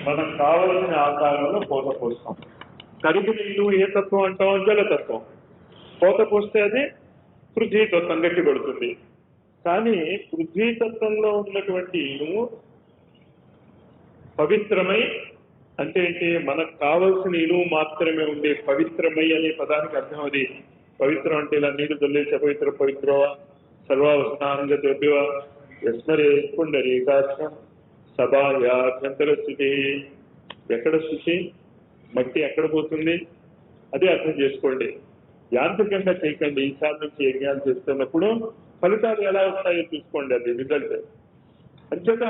మనకు కావలసిన ఆకారంలో పోత పోస్తాం. కరిగి నీళ్ళు ఏ తత్వం అంటాం? జలతత్వం. పోత పోస్తే అది పృథ్వీ తత్వం గట్టి పడుతుంది. కానీ పృథ్వీ తత్వంలో ఉన్నటువంటి ఇనుము పవిత్రమై అంటే ఏంటి? మనకు కావలసిన ఇనుము మాత్రమే ఉండే పవిత్రమై అనే పదానికి అర్థం అది. పవిత్రం అంటే ఇలా నీళ్లు దొల్లేసే పవిత్ర పవిత్రవ సర్వావస్థాంగ ద్రవ్యవ యస్మరే పుండరీకాక్షం సభాయాభ్యంతర స్థితి. ఎక్కడ స్థితి? మట్టి ఎక్కడ పోతుంది? అదే అర్థం చేసుకోండి. యాంత్రికంగా చేయకండి. ఈసారి నుంచి యజ్ఞాలు చేస్తున్నప్పుడు ఫలితాలు ఎలా వస్తాయో చూసుకోండి. అది రిజల్ట్. అంచేత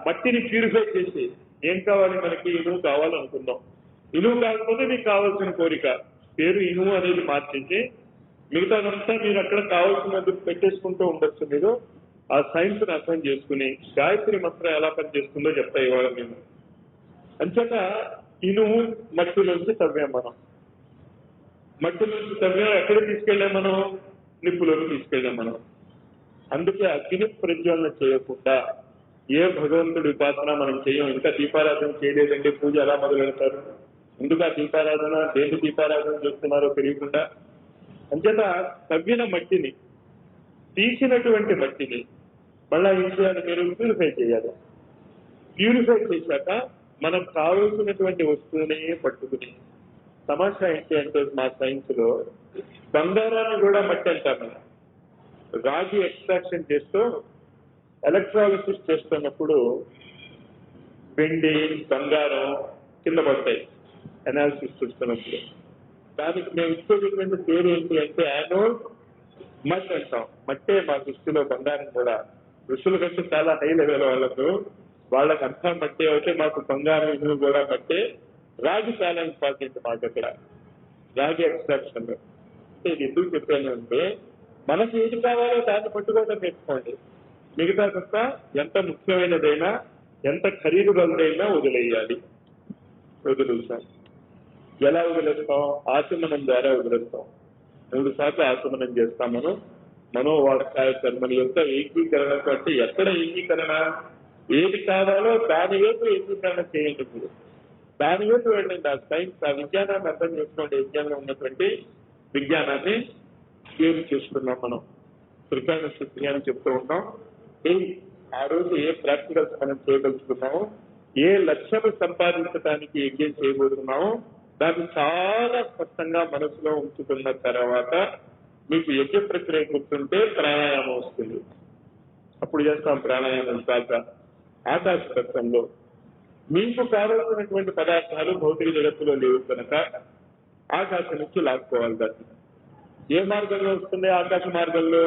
మట్టిని ప్యూరిఫై చేసి ఏం కావాలి? మనకి ఇనుము కావాలనుకుందాం. ఇనుము కాకపోతే మీకు కావాల్సిన కోరిక పేరు ఇనుము అనేది మార్చేసి మిగతాదంతా మీరు అక్కడ కావాల్సినది పెట్టేసుకుంటూ ఉండొచ్చు. మీరు ఆ సైన్స్ ని అర్థం చేసుకుని గాయత్రి మంత్రం ఎలా పనిచేస్తుందో చెప్తా ఇవాళ మేము. అంచేత ఇనుము మట్టిలోంచి తవ్వాం మనం. మట్టిలోంచి తవ్వాం. ఎక్కడ తీసుకెళ్ళాం మనం? నిప్పులోకి తీసుకెళ్ళాం మనం. అందుకే అగ్ని ప్రజ్వలన చేయకుండా ఏ భగవంతుడి ఉపాసన మనం చేయం. ఇంకా దీపారాధన చేయలేదంటే పూజ ఎలా మొదలెడతారు? ముందుగా దీపారాధన దేని దీపారాధన చేస్తున్నారో తెలియకుండా. అంచేత తవ్విన మట్టిని తీసినటువంటి మట్టిని మళ్ళా ఏం చేయాలి? మీరు ప్యూరిఫై చేయాలి. ప్యూరిఫై చేశాక మనకు కావలసినటువంటి వస్తువునే పట్టుకుని తమాషా ఏంటి అంటే మా సైన్స్ లో బంగారాన్ని కూడా మట్టి అంటాం మనం. రాగి ఎక్స్ట్రాక్షన్ చేస్తూ ఎలక్ట్రాలిసిస్ చేస్తున్నప్పుడు వెండి బంగారం కింద పడతాయి అనాలిసిస్ చూస్తున్నప్పుడు. దానికి మేము ఇచ్చేటటువంటి పేరు ఏంటి అంటే యానోడ్ మట్ అంటాం. మట్టే మా దృష్టిలో బంగారం కూడా. ఋషుల కంటే చాలా హై లెవెల్ వాళ్ళకి అంతా మట్టే అయితే మాకు బంగారం ఇనుము కూడా మట్టే. రాగి చాలా ఇంపార్టెంట్ మాకు అక్కడ. రాగి ఎక్స్ట్రాక్షన్ అంటే ఇది ఎందుకు చెప్పాను అంటే మనకి ఏది కావాలో దాన్ని పట్టుకోవడం నేర్చుకోండి. మిగతా తప్ప ఎంత ముఖ్యమైనదైనా ఎంత ఖరీదు గలదైనా వదిలేయాలి. వదిలేస్తాం. ఎలా వదిలేస్తాం? ఆచమనం ద్వారా వదిలేస్తాం. 3 సార్లు ఆచమనం చేస్తాం మనం. మనోవాక్కాయ కర్మల యొక్క ఏకీకరణ అంటే ఎక్కడ ఏకీకరణ? ఏది కావాలో దాని వైపు ఏకీకరణ చేయండి. మీరు దాని వైపు వెళ్ళండి. ఆ సైన్స్ ఆ విజ్ఞానాన్ని అర్థం చేసుకోండి. విజ్ఞానంలో ఉన్నటువంటి విజ్ఞానాన్ని ఏం చేస్తున్నాం మనం? త్రికాణ శక్తి అని చెప్తూ ఉంటాం. ఆ రోజు ఏ ప్రాక్టికల్స్ మనం చేయగలుగుతున్నామో, ఏ లక్ష్యం సంపాదించడానికి యజ్ఞం చేయబోతున్నామో దాన్ని చాలా స్పష్టంగా మనసులో ఉంచుకున్న తర్వాత మీకు యజ్ఞ ప్రక్రియ గుర్తుంటే ప్రాణాయామం వస్తుంది. అప్పుడు చేస్తాం ప్రాణాయామం. కాక ఆకాశతత్వంలో మీకు కావలసినటువంటి పదార్థాలు భౌతిక జగత్తులో లేవు కనుక ఆకాశం నుంచి లాక్కోవాలి. దాన్ని ఏ మార్గంలో వస్తుంది? ఆకాశ మార్గంలో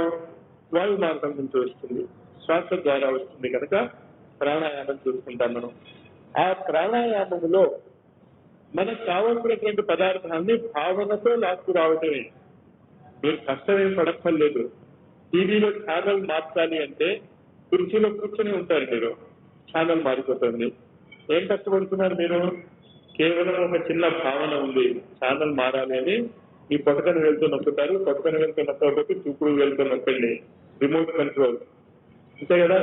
వాయు మార్గం నుంచి వస్తుంది. శ్వాస ద్వారా వస్తుంది కనుక ప్రాణాయామం చూసుకుంటాం మనం. ఆ ప్రాణాయామంలో మనకు కావాల్సినటువంటి పదార్థాన్ని భావనతో లాక్కు రావటమే. మీరు కష్టమేం పడక్కర్లేదు. టీవీలో ఛానల్ మార్చాలి అంటే కుర్చీలో కూర్చొని ఉంటారు మీరు. ఛానల్ మారిపోతుంది. ఏం కష్టపడుతున్నారు మీరు? కేవలం ఒక చిన్న భావన ఉంది ఛానల్ మారాలి అని. ఈ పక్కన వెళ్తూ నొక్కుతారు. పక్కన వెళ్తూ నొక్కకపోతే చూపుడు వెళ్తూ నొక్కండి. రిమోట్ కంట్రోల్ అంతే కదా.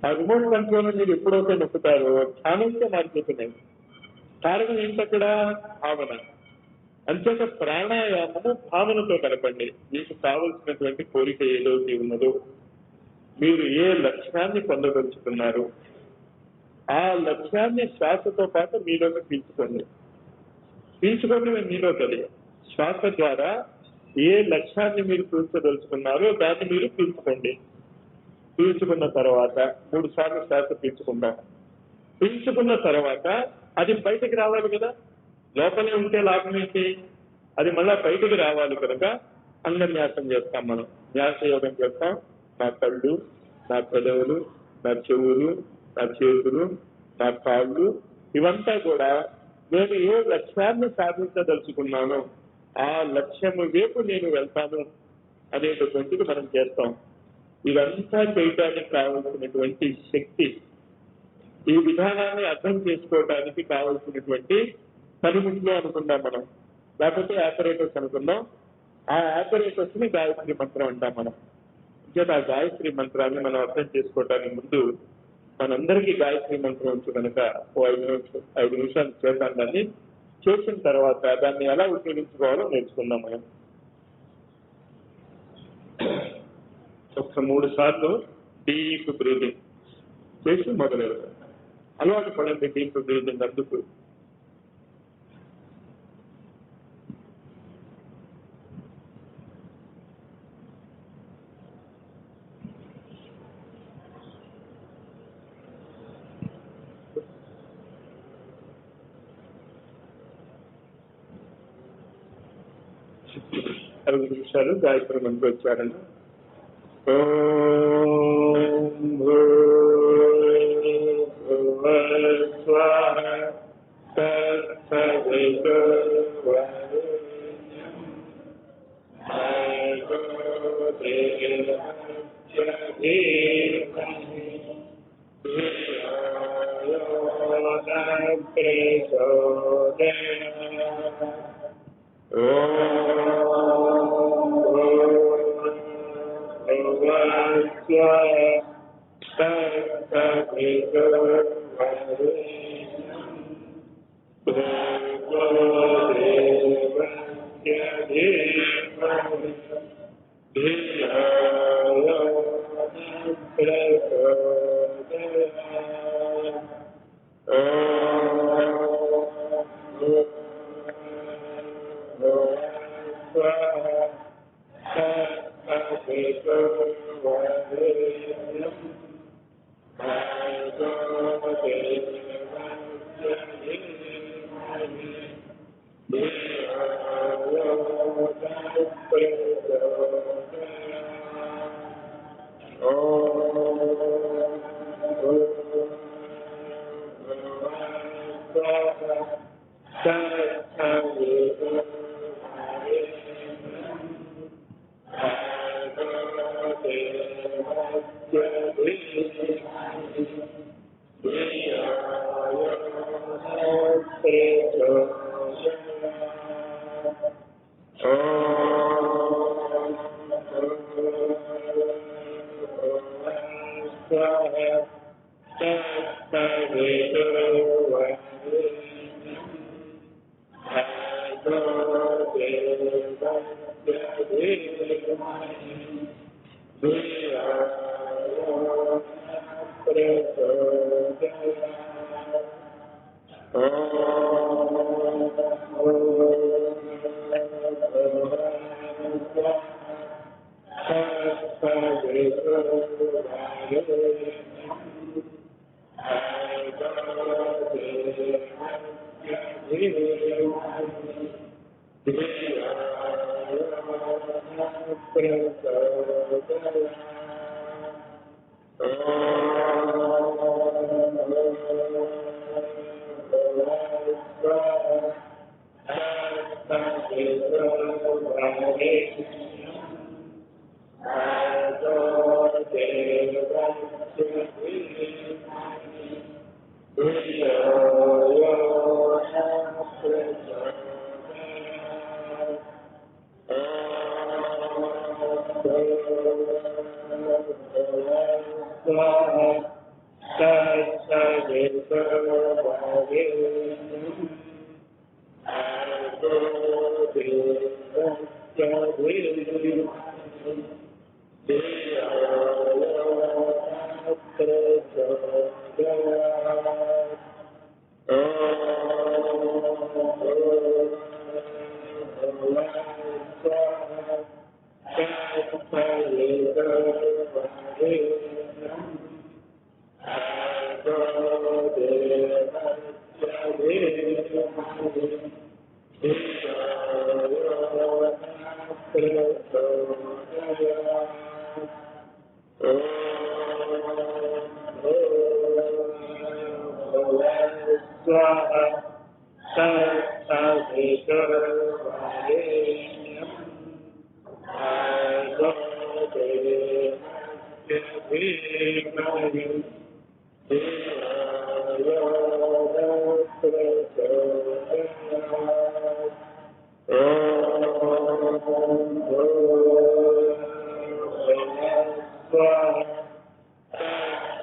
ఆ రిమోట్ కంట్రోల్ మీరు ఎప్పుడైతే నొక్కుతారో ఛానల్సే మారిపోతున్నాయి. కారణం ఏంటక్కడ? భావన. అంచేత ప్రాణాయామము భావనతో కలపండి. మీకు కావలసినటువంటి కోరిక ఏదైతే ఉన్నదో, మీరు ఏ లక్ష్యాన్ని పొందదలుచుకున్నారు ఆ లక్ష్యాన్ని శ్వాసతో పాటు మీలోకి పీల్చుకోండి. పీల్చుకోండి మీలో తెలియ. శ్వాస ద్వారా ఏ లక్ష్యాన్ని మీరు పీల్చదలుచుకున్నారో దాన్ని మీరు పీల్చుకోండి. పీల్చుకున్న తర్వాత 3 సార్లు శ్వాస పీల్చుకుంటాం. పీల్చుకున్న తర్వాత అది బయటకు రావాలి కదా. లోపలే ఉంటే లాభం ఏంటి? అది మళ్ళా బయటకు రావాలి కనుక అంగన్యాసం చేస్తాం మనం. న్యాస యోగం చేస్తాం. నా కళ్ళు, నా పెదవులు, నా చెవులు, నా చేతులు, నా కాళ్ళు ఇవంతా కూడా నేను ఏ లక్ష్యాన్ని సాధించదలుచుకున్నానో ఆ లక్ష్యము వైపు నేను వెళ్తాను అనేటటువంటిది మనం చేస్తాం. ఇదంతా చేయటానికి కావలసినటువంటి శక్తి, ఈ విధానాన్ని అర్థం చేసుకోవడానికి కావలసినటువంటి పనిముట్లు అనుకుందాం మనం. లేకపోతే ఆపరేటర్స్ అనుకుందాం. ఆ ఆపరేటర్స్ ని గాయత్రి మంత్రం అంటాం మనం. ఇంకా ఆ గాయత్రి మంత్రాన్ని మనం అర్థం చేసుకోవటానికి ముందు మనందరికీ గాయత్రి మంత్రం వచ్చు కనుక ఓ 5 నిమిషాలు చేద్దాం. దాన్ని చేసిన తర్వాత దాన్ని ఎలా ఉపయోగించుకోవాలో నేర్చుకుందాం. మనం ఒక 3 సార్లు డీప్ బ్రీదింగ్ చేసి మొదలు అలవాటు పడండి. డీప్ బ్రీదింగ్ అందుకు అరవై నిమిషాలు గాయత్రి మంత్రం వచ్చారని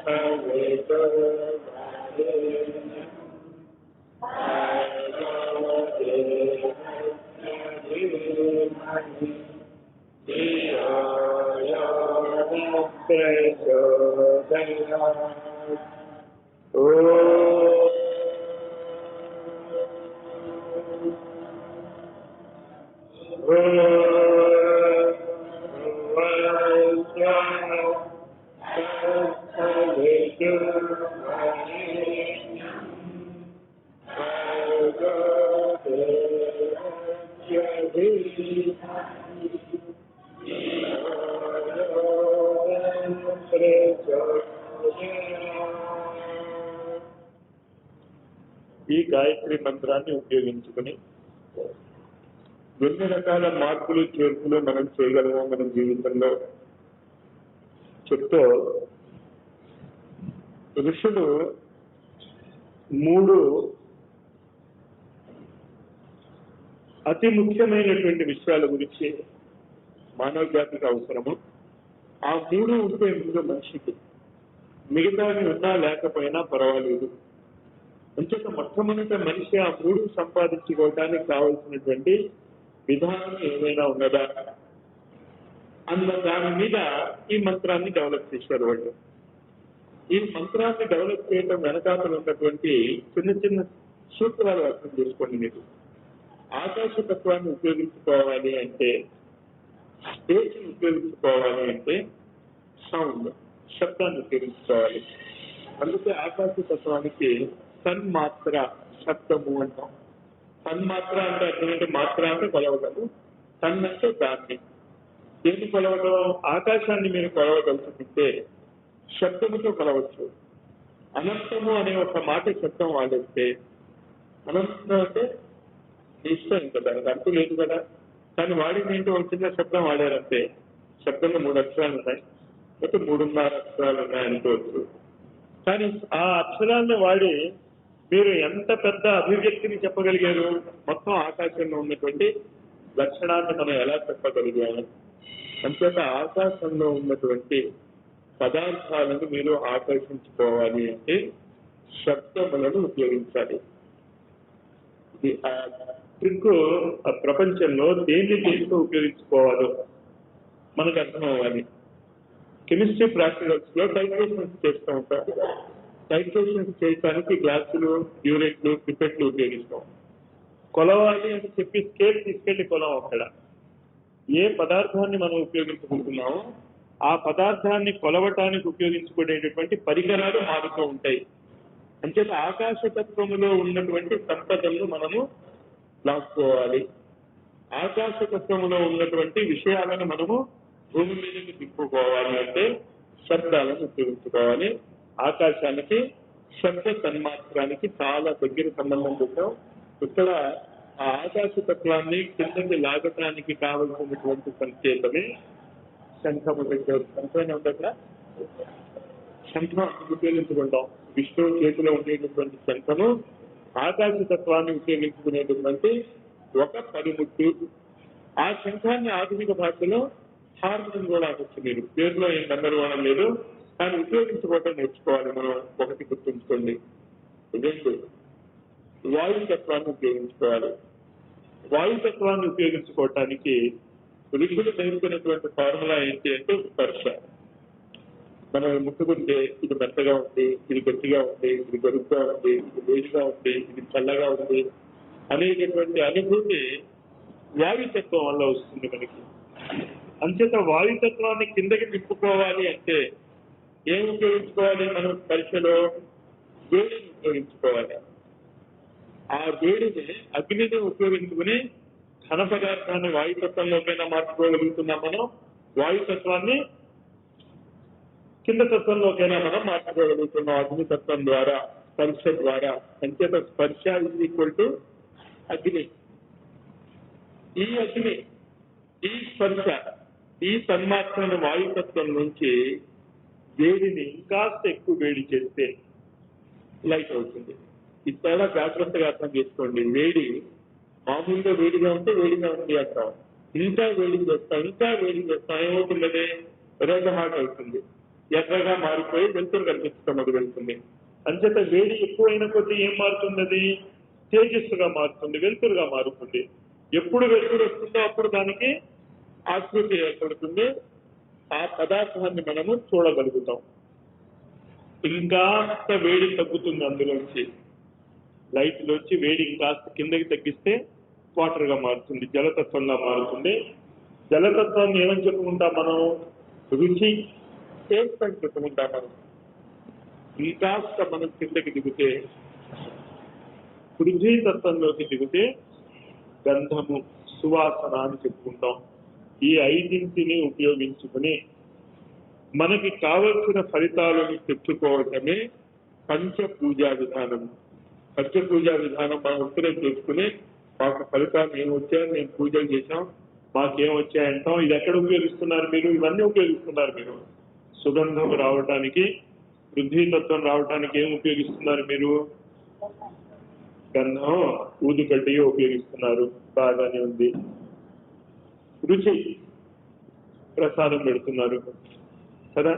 ఈ గాయత్రి మంత్రాన్ని ఉపయోగించుకుని ఎన్ని రకాల మార్పులు చేర్పులు మనం చేయగలమో మన జీవితంలో చెప్తూ ఋషులు 3 అతి ముఖ్యమైనటువంటి విషయాల గురించి మానవ జాతికి అవసరము. ఆ 3 ఉంటే ముందు మనిషికి మిగతావి ఉన్నా లేకపోయినా పర్వాలేదు. అంచేత మొట్టమొదట మనిషి ఆ 3 సంపాదించుకోవడానికి కావలసినటువంటి విధానం ఏమైనా ఉన్నదా అన్న దాని మీద ఈ మంత్రాన్ని డెవలప్ చేశారు వాళ్ళు. ఈ మంత్రాన్ని డెవలప్ చేయడం వెనకాతలు ఉన్నటువంటి చిన్న చిన్న సూత్రాలు అర్థం చేసుకోండి. మీరు ఆకాశతత్వాన్ని ఉపయోగించుకోవాలి అంటే, స్పేస్ని ఉపయోగించుకోవాలి అంటే సౌండ్, శబ్దాన్ని ఉపయోగించుకోవాలి. అందుకే ఆకాశతత్వానికి తన్మాత్ర శబ్దము అంటాం. తన్మాత్ర అంటే అటువంటి మాత్ర అంటే కొలవగలరు, తన్ అంటే దాన్ని. దేన్ని కొలవడం? ఆకాశాన్ని మీరు కొలవగలుగుతుంటే శబ్దముతో కొలవచ్చు. అనంతము అనే ఒక మాట శబ్దం వాడేస్తే, అనంతం అంటే ఇష్టం ఇంకా దానికి అంటూ లేదు కదా, కానీ వాడింది ఏంటో ఒక చిన్న శబ్దం వాడారంటే, శబ్దంలో 3 అక్షరాలు ఉన్నాయి, లేకపోతే 3.5 అక్షరాలు ఉన్నాయి అనుకోవచ్చు. కానీ ఆ అక్షరాలను వాడి మీరు ఎంత పెద్ద అభివ్యక్తిని చెప్పగలిగారు? మొత్తం ఆకాశంలో ఉన్నటువంటి లక్షణాన్ని మనం ఎలా చెప్పగలిగాము? అంతేత ఆకాశంలో ఉన్నటువంటి పదార్థాలను మీరు ఆకర్షించుకోవాలి అంటే శబ్దములను ఉపయోగించాలి. ఇది ఆ ట్రిక్ ప్రపంచంలో దేన్ని దేనితో ఉపయోగించుకోవాలో మనకు అర్థం అవ్వాలి. కెమిస్ట్రీ ప్రాక్టికల్స్ లో టైట్రేషన్స్ చేస్తూ ఉంటారు. టైట్రేషన్స్ చేయడానికి గ్లాసులు, యూరెట్లు, పిపెట్లు ఉపయోగిస్తాం. కొలవాలి అని చెప్పి స్కేల్ తీసుకెళ్లి కొలం. అక్కడ ఏ పదార్థాన్ని మనం ఉపయోగించుకుంటున్నామో ఆ పదార్థాన్ని కొలవటానికి ఉపయోగించుకునేటటువంటి పరికరాలు మారుతూ ఉంటాయి. అంచేత ఆకాశతత్వములో ఉన్నటువంటి సంపదలను మనము లాక్కోవాలి. ఆకాశతత్వములో ఉన్నటువంటి విషయాలను మనము భూమి మీదకి తిప్పుకోవాలి అంటే శబ్దాలను ఉపయోగించుకోవాలి. ఆకాశానికి శబ్ద తన్మాత్రానికి చాలా దగ్గర సంబంధం పెట్టాం. ఇక్కడ ఆ ఆకాశతత్వాన్ని కిందకి లాగటానికి కావలసినటువంటి సంకేతమే శంఖము దగ్గర. శంఖం ఉందక్కడ, శంఖం ఉపయోగించుకుంటాం. విష్ణువు చేతిలో ఉండేటటువంటి శంఖము ఆకాశతత్వాన్ని ఉపయోగించుకునేటటువంటి ఒక పనిముట్టు. ఆ శంఖాన్ని ఆధునిక భాషలో హార్మోన్ కూడా అనొచ్చు. మీరు పేరులో ఏం గందరగోళం లేదు, కానీ ఉపయోగించుకోవటం నేర్చుకోవాలి మనం. ఒకటి గుర్తుంచుకోండి. 2 వాయుతత్వాన్ని ఉపయోగించుకోవాలి. వాయుతత్వాన్ని ఉపయోగించుకోవటానికి ఋషులు నేర్పినటువంటి ఫార్ములా ఏంటి అంటే స్పర్శ. మనం ముట్టుకుంటే ఇది మెత్తగా ఉంది, ఇది గట్టిగా ఉంది, ఇది గరుగ్గా ఉంది, ఇది వేడిగా ఉంది, ఇది చల్లగా ఉంది అనేటటువంటి అనుభూతి వాయుతత్వం వల్ల వస్తుంది మనకి. అంచేత వాయుతత్వాన్ని కిందకి తిప్పుకోవాలి అంటే ఏం ఉపయోగించుకోవాలి? మనం స్పర్శలో వేడిని ఉపయోగించుకోవాలి. ఆ వేడిని, అగ్నిని ఉపయోగించుకుని ఘన పదార్థాన్ని వాయుతత్వంలోకైనా మార్చుకోగలుగుతున్నాం మనం. వాయుతత్వాన్ని కింద తత్వంలోకైనా మనం మార్చుకోగలుగుతున్నాం అగ్నితత్వం ద్వారా, స్పర్శ ద్వారా. అంచేత స్పర్శ ఈజ్ ఈక్వల్ టు అగ్ని. ఈ అగ్ని, ఈ స్పర్శ, ఈ తన్మాత్రను వాయుతత్వం నుంచి వేడిని ఇంకాస్త ఎక్కువ వేడి చేస్తే లైట్ అవుతుంది. ఇది చాలా జాగ్రత్తగా అర్థం చేసుకోండి. వేడి మామూలుగా వేడిగా ఉంటే వేడిగా ఉంది అంటాం. ఇంకా వేడి చేస్తాం, ఇంకా వేడి చేస్తాం, ఏమవుతుంది? రెడ్ హాట్ అవుతుంది. ఎర్రగా మారిపోయి వెలుతురు కనిపించడం మొదలెడుతుంది. అంచేత వేడి ఎక్కువైన కొద్దీ ఏం మారుతుంది? అది తేజస్సుగా మారుతుంది, వెలుతురుగా మారుతుంది. ఎప్పుడు వెలుతురు వస్తుందో అప్పుడు దానికి ఆకృతి ఏర్పడుతుంది, ఆ పదార్థాన్ని మనము చూడగలుగుతాం. ఇంకాస్త వేడి తగ్గుతుంది, అందులోంచి లైట్లోంచి వేడి ఇంకాస్త కిందకి తగ్గిస్తే వాటర్గా మారుతుంది, జలతత్వంగా మారుతుంది. జలతత్వాన్ని ఏమని చెప్పుకుంటాం మనం? రుచి, టేస్ట్ అని చెప్పుకుంటాం మనం. ఇంకాస్త మనం కిందకి దిగితే, పృథ్వీతత్వంలోకి దిగితే గంధము, సువాసన అని చెప్పుకుంటాం. ఈ ఐదింటిని ఉపయోగించుకుని మనకి కావలసిన ఫలితాలను తెచ్చుకోవటమే పంచపూజా విధానం. పంచపూజా విధానం మనం ఉత్తరే చేసుకుని మాకు ఫలితాలు ఏమొచ్చాయని మేము పూజలు చేశాం, మాకేం వచ్చాయంటాం. ఇది ఎక్కడ ఉపయోగిస్తున్నారు మీరు? ఇవన్నీ ఉపయోగిస్తున్నారు మీరు. సుగంధం రావటానికి, పృథ్వీతత్వం రావటానికి ఏం ఉపయోగిస్తున్నారు మీరు? గంధం, ఊదుకడ్డి ఉపయోగిస్తున్నారు, బాగానే ఉంది. రుచి, ప్రసాదం పెడుతున్నారు కదా,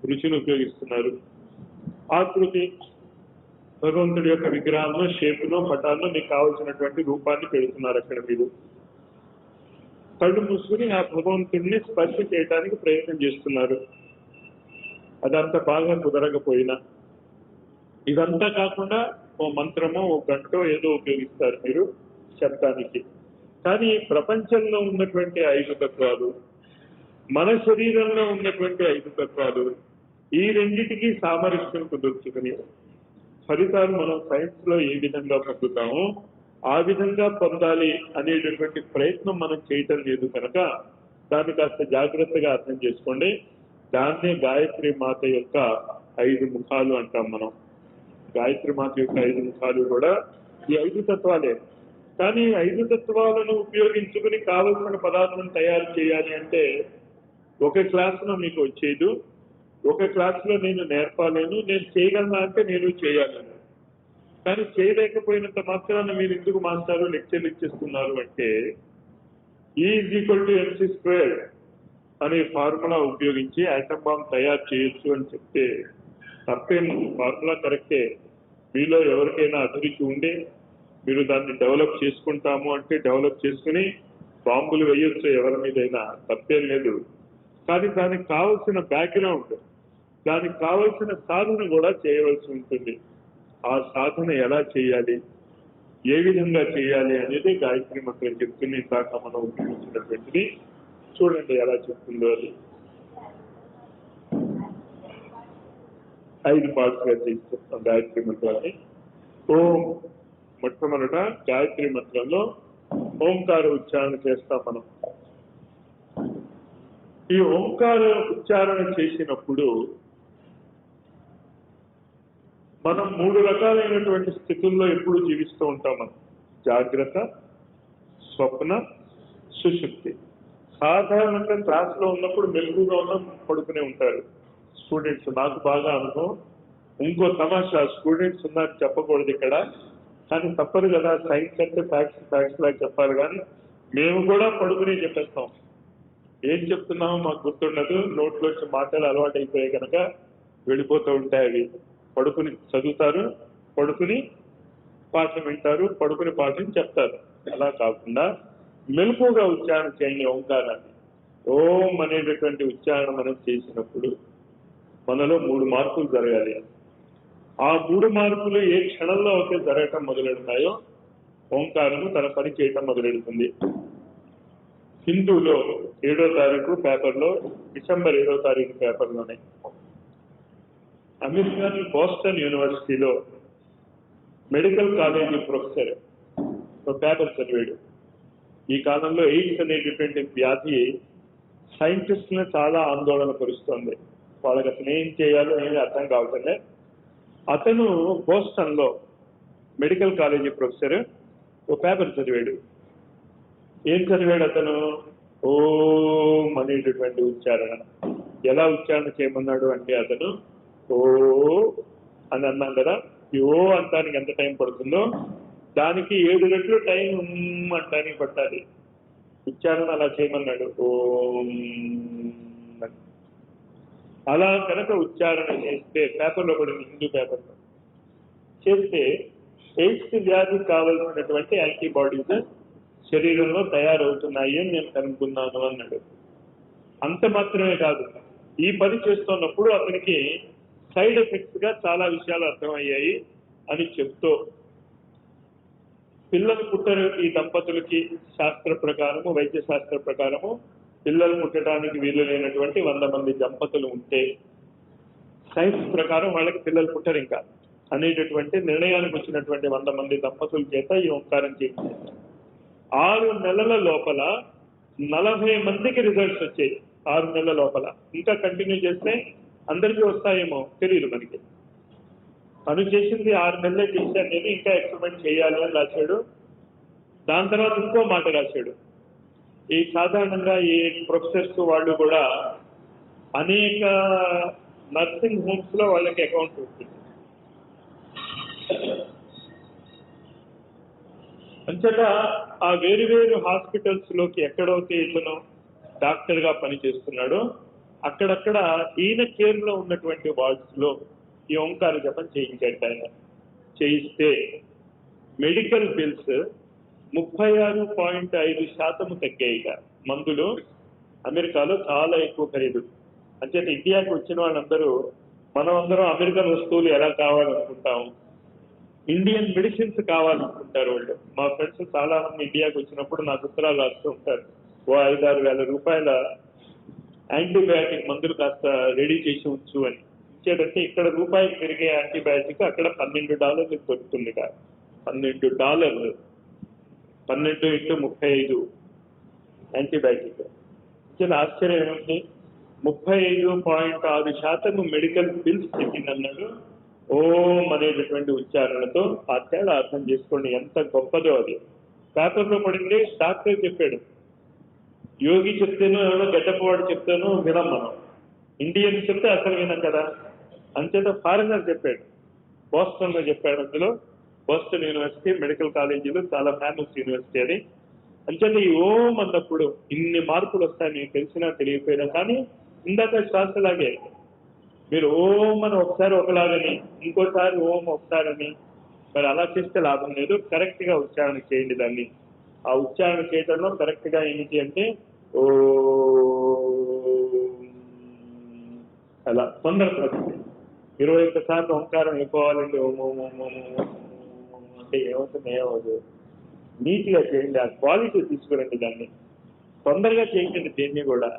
రుచిని ఉపయోగిస్తున్నారు. ఆకృతి, భగవంతుడి యొక్క విగ్రహాల్లో, షేపులో, పటాల్లో మీకు కావలసినటువంటి రూపాన్ని పెడుతున్నారు అక్కడ మీరు. కళ్ళు మూసుకుని ఆ భగవంతుడిని స్పర్శ చేయడానికి ప్రయత్నం చేస్తున్నారు. అదంతా బాగా కుదరకపోయినా, ఇదంతా కాకుండా ఓ మంత్రమో ఓ గంటో ఏదో ఉపయోగిస్తారు మీరు శబ్దానికి. కానీ ప్రపంచంలో ఉన్నటువంటి 5 తత్వాలు, మన శరీరంలో ఉన్నటువంటి 5 తత్వాలు, ఈ రెండిటికి సామరస్యం కుదుర్చుకుని ఫలితాలు మనం సైన్స్ లో ఏ విధంగా పొందుతామో ఆ విధంగా పొందాలి అనేటటువంటి ప్రయత్నం మనం చేయటం లేదు కనుక దాన్ని కాస్త జాగ్రత్తగా అర్థం చేసుకోండి. దాన్నే గాయత్రి మాత యొక్క 5 ముఖాలు అంటాం మనం. గాయత్రి మాత యొక్క 5 ముఖాలు కూడా ఈ 5 తత్వాలే. కానీ 5 తత్వాలను ఉపయోగించుకుని కావలసిన పదార్థం తయారు చేయాలి అంటే ఒక క్లాసులో మీకు వచ్చేది, ఒక క్లాసులో నేను నేర్పాలేను, నేను చేయగలనా అంటే నేను చేయాలను. కానీ చేయలేకపోయినంత మాత్రాన మీరు ఎందుకు మాస్టారు లెక్చర్లు ఇచ్చేస్తున్నారు అంటే, E=mc² అనే ఫార్ములా ఉపయోగించి ఆటం బాంబ్ తయారు చేయొచ్చు అని చెప్తే తప్పేం, ఫార్ములా కరెక్టే. మీలో ఎవరికైనా అభిరుచి ఉండి మీరు దాన్ని డెవలప్ చేసుకుంటాము అంటే డెవలప్ చేసుకుని బాంబులు వేయొచ్చు ఎవరి మీదైనా, తప్పేం లేదు. కానీ దానికి కావలసిన బ్యాక్గ్రౌండ్, దానికి కావలసిన సాధన కూడా చేయవలసి ఉంటుంది. ఆ సాధన ఎలా చేయాలి, ఏ విధంగా చేయాలి అనేది గాయత్రి మంత్రం చెప్తుంది. ఇందాక మనం ఉపయోగించినటువంటిది చూడండి ఎలా చెప్తుందో. అది 5 పార్ట్స్ గా చేసి చెప్తాం గాయత్రి మంత్రాన్ని. ఓం, మొట్టమొదట గాయత్రి మంత్రంలో ఓంకార ఉచ్చారణ చేస్తాం మనం. ఈ ఓంకార ఉచ్చారణ చేసినప్పుడు మనం 3 రకాలైనటువంటి స్థితుల్లో ఎప్పుడు జీవిస్తూ ఉంటాం మనం. జాగ్రత్త, స్వప్న, సుషుప్తి. సాధారణంగా క్లాస్లో ఉన్నప్పుడు మెలుగుగా ఉన్న పడుకునే ఉంటారు స్టూడెంట్స్. నాకు బాగా అనుభవం. ఇంకో తమాషా, స్టూడెంట్స్ ఉన్నారు చెప్పకూడదు ఇక్కడ, కానీ తప్పదు కదా, సైన్స్ అంటే ఫ్యాక్ట్స్ లాగా చెప్పాలి. కానీ మేము కూడా పడుకునే చెప్పేస్తాం. ఏం చెప్తున్నామో మాకు గుర్తుండదు, నోట్లోంచి మాటలు అలవాటు అయిపోయాయి కనుక వెళ్ళిపోతూ ఉంటాయి. అవి పడుకుని చదువుతారు, పడుకుని పాఠం వింటారు, పడుకుని పాఠం చెప్తారు. అలా కాకుండా మెలకుగా ఉచ్చారణ చేయండి ఓంకారాన్ని. ఓం అనేటటువంటి ఉచ్చారణ మనం చేసినప్పుడు మనలో 3 మార్పులు జరగాలి. ఆ 3 మార్పులు ఏ క్షణంలో అయితే జరగటం మొదలెడతాయో ఓంకారము తన పని చేయటం మొదలెడుతుంది. హిందూలో 7వ తారీఖు పేపర్లో, డిసెంబర్ 7వ తారీఖు పేపర్లోనే అమెరికన్ బోస్టన్ యూనివర్సిటీలో మెడికల్ కాలేజీ ప్రొఫెసర్ ఒక పేపర్ చదివాడు. ఈ కాలంలో ఎయిడ్స్ అనేటటువంటి వ్యాధి సైంటిస్టులను చాలా ఆందోళన పరుస్తోంది. వాళ్ళకి అసలు ఏం చేయాలో ఏమీ అర్థం కావట్లే. అతను బోస్టన్లో మెడికల్ కాలేజీ ప్రొఫెసర్ ఒక పేపర్ చదివాడు. ఏం చదివాడు అతను? ఓం అనేటటువంటి ఉచ్చారణ. ఎలా ఉచ్చారణ చేయమన్నాడు అంటే అతను ఓ అని అన్నాం కదా, ఈ ఓ అంటానికి ఎంత టైం పడుతుందో దానికి 7 రెట్లు టైం అంటానికి పట్టాలి. ఉచ్చారణ అలా చేయమన్నాడు. ఓం. అలా కనుక ఉచ్చారణ చేస్తే పేపర్లో పడింది, హిందూ పేపర్లో చేస్తే ఎయిడ్స్ వ్యాధికి కావలసినటువంటి యాంటీబాడీస్ శరీరంలో తయారవుతున్నాయి అని నేను కనుక్కున్నాను అన్నాడు. అంత మాత్రమే కాదు, ఈ పని చేస్తున్నప్పుడు అతనికి సైడ్ ఎఫెక్ట్స్ గా చాలా విషయాలు అర్థమయ్యాయి అని చెప్తూ, పిల్లలు పుట్టరు ఈ దంపతులకి శాస్త్ర ప్రకారము, వైద్య శాస్త్ర ప్రకారము పిల్లలు పుట్టడానికి వీలు లేనటువంటి 100 మంది దంపతులు ఉంటే సైన్స్ ప్రకారం వాళ్ళకి పిల్లలు పుట్టరు ఇంకా అనేటటువంటి నిర్ణయానికి వచ్చినటువంటి 100 మంది దంపతుల చేత ఈ ఓంకారం చేయించారు. 6 నెలల లోపల 40 మందికి రిజల్ట్స్ వచ్చాయి. 6 నెలల లోపల. ఇంకా కంటిన్యూ చేస్తే అందరికీ వస్తాయేమో తెలియదు మనకి. తను చేసింది 6 నెలలే చేశాను నేను, ఇంకా ఎక్స్పెరిమెంట్ చేయాలి అని రాశాడు. దాని తర్వాత ఇంకో మాట రాశాడు, ఈ సాధారణంగా ఈ ప్రొఫెసర్స్ వాళ్ళు కూడా అనేక నర్సింగ్ హోమ్స్ లో వాళ్ళకి అకౌంట్ ఉంటుంది. అంతటా ఆ వేరు హాస్పిటల్స్ లోకి ఎక్కడైతే ఇతను డాక్టర్ గా పనిచేస్తున్నాడో అక్కడక్కడ ఈయన కేర్ లో ఉన్నటువంటి వార్డ్స్ లో ఈ ఓంకార జపం చేయించాడు. ఆయన చేయిస్తే మెడికల్ బిల్స్ 36.5% తగ్గాయిగా. మందులు అమెరికాలో చాలా ఎక్కువ ఖరీదు. అంటే ఇండియాకి వచ్చిన వాళ్ళందరూ మనమందరం అమెరికన్ వస్తువులు ఎలా కావాలనుకుంటాం, ఇండియన్ మెడిసిన్స్ కావాలనుకుంటారు వాళ్ళు. మా ఫ్రెండ్స్ చాలా మంది ఇండియాకి వచ్చినప్పుడు నాకు ఉత్తరాలు రాస్తూ ఉంటారు, ఓ 5-6 వేల రూపాయల యాంటీబయాటిక్ మందులు కాస్త రెడీ చేసి ఉంచు అని. ఇచ్చేటంటే ఇక్కడ రూపాయికి పెరిగే యాంటీబయాటిక్ అక్కడ $12 దొరుకుతుంది కాదు. $12, 12 × 35 యాంటీబయాటిక్. చాలా ఆశ్చర్యం ఏమిటి, 35.6% మెడికల్ బిల్స్ తగ్గిందన్నాడు. ఓం అనేటటువంటి ఉచ్చారణతో. ఆ తేడా అర్థం చేసుకోండి ఎంత గొప్పదో అది. పేపర్లో పడింది, డాక్టర్ చెప్పాడు. యోగి చెప్తేనో ఎవరో గడ్డపవాడు చెప్తేనో వినం మనం, ఇండియన్ చెప్తే అసలు వినం కదా. అంచేత ఫారినర్ చెప్పాడు, బోస్టన్ లో చెప్పాడు. అందులో బోస్టన్ యూనివర్సిటీ మెడికల్ కాలేజీలో చాలా ఫేమస్ యూనివర్సిటీ అది. అంచేత ఈ ఓం అన్నప్పుడు ఇన్ని మార్పులు వస్తాయి మీకు తెలిసినా తెలియకపోయినా. కానీ ఇందాక శ్వాసలాగే మీరు ఓం అని ఒకసారి ఒకలాగని, ఇంకోసారి ఓం ఒకసారని, మరి అలా చేస్తే లాభం లేదు. కరెక్ట్ గా ఉచ్చారణ చేయండి దాన్ని. ఆ ఉచ్చారణ చేయడంలో కరెక్ట్ గా ఏమిటి అంటే ఓ అలా తొందరపడుతుంది. 21 సార్లు ఓంకారం అయిపోవాలండి ఓం ఓం ఓం ఓం అంటే ఏమవుతుంది, ఏమవుతుంది. నీట్ గా చేయండి, ఆ క్వాలిటీ తీసుకురండి. దాన్ని తొందరగా చేయండి. దేన్ని కూడా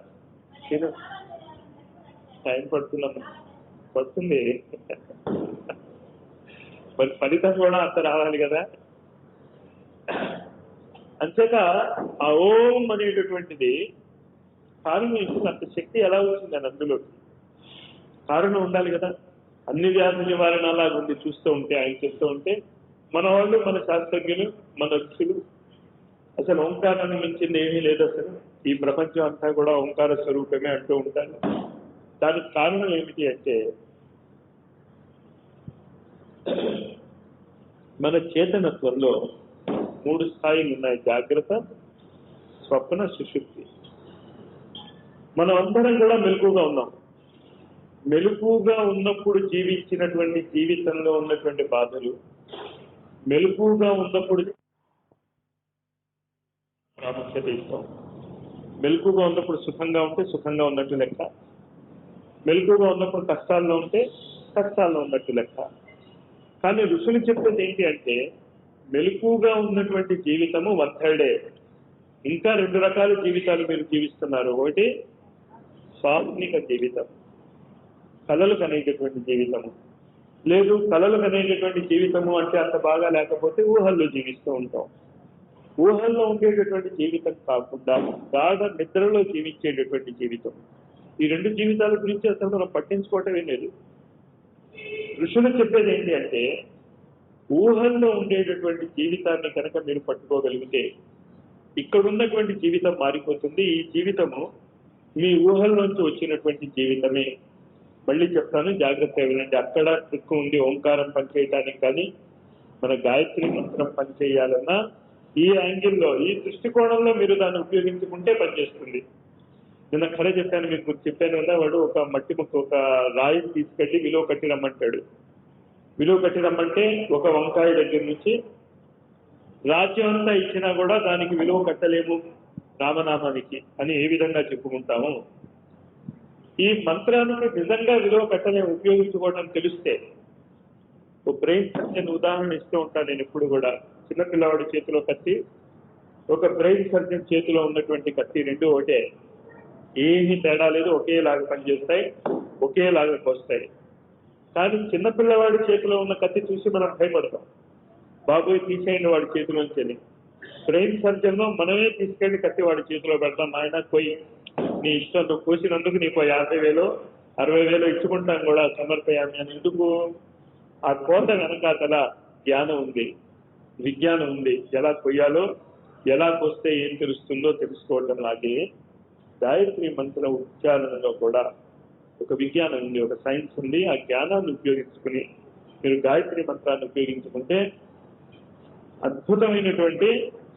టైం పడుతుంది మరి ఫలితం కూడా అంత రావాలి కదా. అంతేక ఆ ఓం అనేటటువంటిది కారణం ఇస్తుంది. అంత శక్తి ఎలా వచ్చిందని అందులో కారణం ఉండాలి కదా. అన్ని వ్యాధి నివారణ అలాగా ఉంది చూస్తూ ఉంటే, ఆయన చెప్తూ ఉంటే మన వాళ్ళు, మన శాస్త్రజ్ఞులు, మన ఋషులు అసలు ఓంకారాన్ని మించింది ఏమీ లేదు. అసలు ఈ ప్రపంచం అంతా కూడా ఓంకార స్వరూపమే అంటూ ఉంటారు. దానికి కారణం ఏమిటి అంటే మన చేతనత్వంలో 3 స్థాయిలు ఉన్నాయి: జాగ్రత్త, స్వప్న, సుషుప్తి. మనం అందరం కూడా మెలకుగా ఉన్నాం. మెలకుగా ఉన్నప్పుడు జీవించినటువంటి జీవితంలో ఉన్నటువంటి బాధలు, మెలకుగా ఉన్నప్పుడు ప్రాముఖ్యత ఇస్తాం. మెలకుగా ఉన్నప్పుడు సుఖంగా ఉంటే సుఖంగా ఉన్నట్టు లెక్క, మెలకుగా ఉన్నప్పుడు కష్టాల్లో ఉంటే కష్టాల్లో ఉన్నట్టు లెక్క. కానీ ఋషులు చెప్పేది ఏంటి అంటే మెలకుగా ఉన్నటువంటి జీవితము 1/3. ఇంకా 2 రకాల జీవితాలు మీరు జీవిస్తున్నారు. ఒకటి స్వాప్నిక జీవితం, కలలు కనేటటువంటి జీవితము. లేదు, కలలు కనేటటువంటి జీవితము అంటే అంత బాగా లేకపోతే ఊహల్లో జీవిస్తూ ఉంటాం. ఊహల్లో ఉండేటటువంటి జీవితం కాకుండా గాఢ నిద్రలో జీవించేటటువంటి జీవితం. ఈ 2 జీవితాల గురించి అసలు మనం పట్టించుకోవటమే లేదు. ఋషులు చెప్పేది ఏంటి అంటే ఊహల్లో ఉండేటటువంటి జీవితాన్ని కనుక మీరు పట్టుకోగలిగితే ఇక్కడ ఉన్నటువంటి జీవితం మారిపోతుంది. ఈ జీవితము మీ ఊహల్లోంచి వచ్చినటువంటి జీవితమే. మళ్ళీ చెప్తాను, జాగ్రత్త వినండి. అక్కడ ట్రిక్ ఉంది. ఓంకారం పనిచేయటానికి కానీ మన గాయత్రి మంత్రం పనిచేయాలన్నా ఈ యాంగిల్లో, ఈ దృష్టికోణంలో మీరు దాన్ని ఉపయోగించుకుంటే పనిచేస్తుంది. నిన్న కథ చెప్పాను, మీకు చెప్పాను కదా, వాడు ఒక మట్టి ముక్క ఒక రాయి తీసుకెళ్ళి విలువ కట్టి రమ్మంటాడు. విలువ కట్టి రమ్మంటే ఒక వంకాయ దగ్గర నుంచి రాజ్యం అంతా ఇచ్చినా కూడా దానికి విలువ కట్టలేము రామనామానికి అని ఏ విధంగా చెప్పుకుంటాము. ఈ మంత్రానికి నిజంగా విలువ కట్టలేము, ఉపయోగించుకోవడం తెలిస్తే. ఓ బ్రెయిన్ సర్జన్ ఉదాహరణ ఇస్తూ ఉంటాను నేను ఎప్పుడు కూడా. చిన్నపిల్లవాడి చేతిలో కత్తి, ఒక బ్రెయిన్ సర్జన్ చేతిలో ఉన్నటువంటి కత్తి రెండు ఒకటే, ఏమీ తేడా లేదు, ఒకేలాగా పనిచేస్తాయి, ఒకేలాగా కోస్తాయి. కానీ చిన్నపిల్లవాడి చేతిలో ఉన్న కత్తి చూసి మనం భయపడతాం, బాబోయ్ తీసేయండి వాడి చేతిలోంచి అని. బ్రెయిన్ సర్జన్ లో మనమే తీసుకెళ్లి కత్తి వాడి చేతిలో పెడతాం, ఆయన పోయి నీ ఇష్టం, నువ్వు కోసినందుకు నీకు 50,000 60,000 ఇచ్చుకుంటాం కూడా, సమర్పయామి అని. ఎందుకు? ఆ కోత వెనకాతల జ్ఞానం ఉంది, విజ్ఞానం ఉంది. ఎలా కొయ్యాలో, ఎలా కోస్తే ఏం తెలుస్తుందో తెలుసుకోవటం లాగే గాయత్రి మంత్ర ఉచ్చారణలో కూడా ఒక విజ్ఞానం ఉంది, ఒక సైన్స్ ఉంది. ఆ జ్ఞానాన్ని ఉపయోగించుకుని మీరు గాయత్రి మంత్రాన్ని ఉపయోగించుకుంటే అద్భుతమైనటువంటి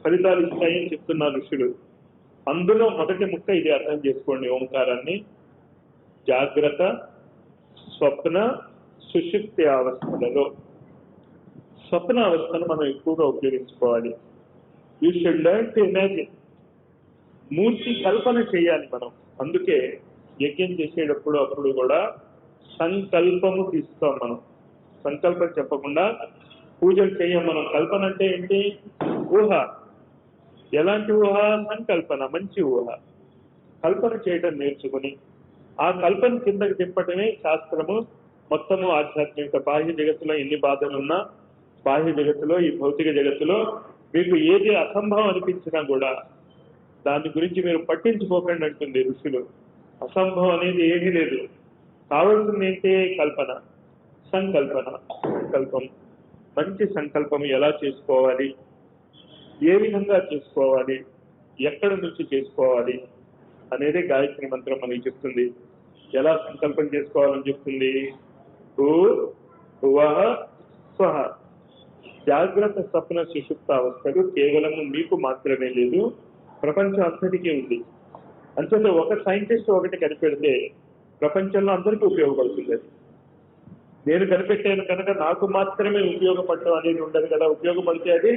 ఫలితాలు ఇస్తాయని చెప్తున్నారు ఋషులు. అందులో మొదటి ముక్క ఇది, అర్థం చేసుకోండి. ఓంకారాన్ని జాగ్రత్త, స్వప్న, సుషుప్తి అవస్థలలో, స్వప్న అవస్థను మనం ఎక్కువగా ఉపయోగించుకోవాలి. You should learn to imagine. మూర్తి కల్పన చేయాలి మనం. అందుకే యజ్ఞం చేసేటప్పుడు అప్పుడు కూడా సంకల్పము తీస్తాం మనం. సంకల్పం చెప్పకుండా పూజలు చేయం మనం. కల్పన అంటే ఏంటి? ఊహ. ఎలాంటి ఊహ? సంకల్పన, మంచి ఊహ. కల్పన చేయడం నేర్చుకుని ఆ కల్పన కిందకి తిప్పటమే శాస్త్రము. మొత్తము ఆధ్యాత్మిక. బాహ్య జగత్తులో ఎన్ని బాధలున్నా, బాహ్య జగత్తులో, ఈ భౌతిక జగత్తులో మీకు ఏది అసంభవం అనిపించినా కూడా దాని గురించి మీరు పట్టించుకోకండి అంటుంది ఋషులు. అసంభవం అనేది ఏమీ లేదు. కావాల్సింది ఏంటి? కల్పన, సంకల్పన. సంకల్పం, మంచి సంకల్పం ఎలా చేసుకోవాలి, ఏ విధంగా చేసుకోవాలి, ఎక్కడి నుంచి చేసుకోవాలి అనేది గాయత్రి మంత్రం మనకి చెప్తుంది. ఎలా సంకల్పం చేసుకోవాలని చెప్తుంది. భువః స్వః. జాగ్రత్త, స్వప్న, సుషుప్త అవస్థలు కేవలము మీకు మాత్రమే లేదు, ప్రపంచం అంతటికీ ఉంది. అంచేత ఒక సైంటిస్ట్ ఒకటి కనిపెడితే ప్రపంచంలో అందరికీ ఉపయోగపడుతుంది. అది నేను కనిపెట్టాను కనుక నాకు మాత్రమే ఉపయోగపడటం అనేది ఉండదు కదా. ఉపయోగపడితే అది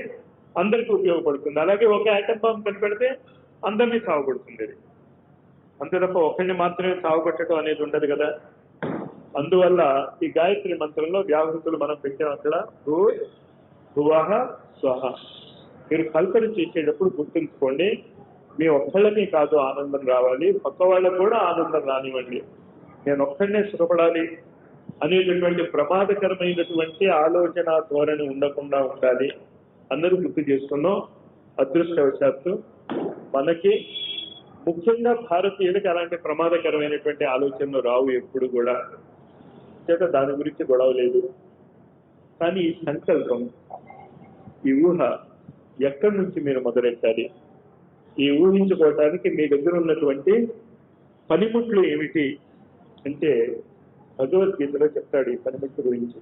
అందరికీ ఉపయోగపడుతుంది. అలాగే ఒక ఆటం బాంబ్ కనిపెడితే అందరినీ సాగుపడుతుంది. అది అంతే తప్ప ఒకరిని మాత్రమే సాగుపట్టడం అనేది ఉండదు కదా. అందువల్ల ఈ గాయత్రి మంత్రంలో వ్యాహృతులు మనం పెట్టాం అక్కడ భువః స్వః. మీరు కల్పన చేసేటప్పుడు గుర్తుంచుకోండి, మీ ఒక్కళ్ళకి కాదు ఆనందం రావాలి, పక్క వాళ్ళకు కూడా ఆనందం రానివ్వండి. నేను ఒక్కడనే సుఖపడాలి అనేటటువంటి ప్రమాదకరమైనటువంటి ఆలోచన ధోరణి ఉండకుండా ఉండాలి. అందరూ గుర్తు చేసుకున్నాం. అదృష్టవశాత్తు మనకి ముఖ్యంగా భారతీయులకి అలాంటి ప్రమాదకరమైనటువంటి ఆలోచనలు రావు ఎప్పుడు కూడా. చేత దాని గురించి గొడవ లేదు. కానీ ఈ సంకల్పం, ఈ ఊహ ఎక్కడి నుంచి మీరు మొదలెట్టాలి? ఈ ఊహించుకోవటానికి మీ దగ్గర ఉన్నటువంటి పనిముట్లు ఏమిటి అంటే భగవద్గీతలో చెప్తాడు ఈ పనిముట్ల గురించి.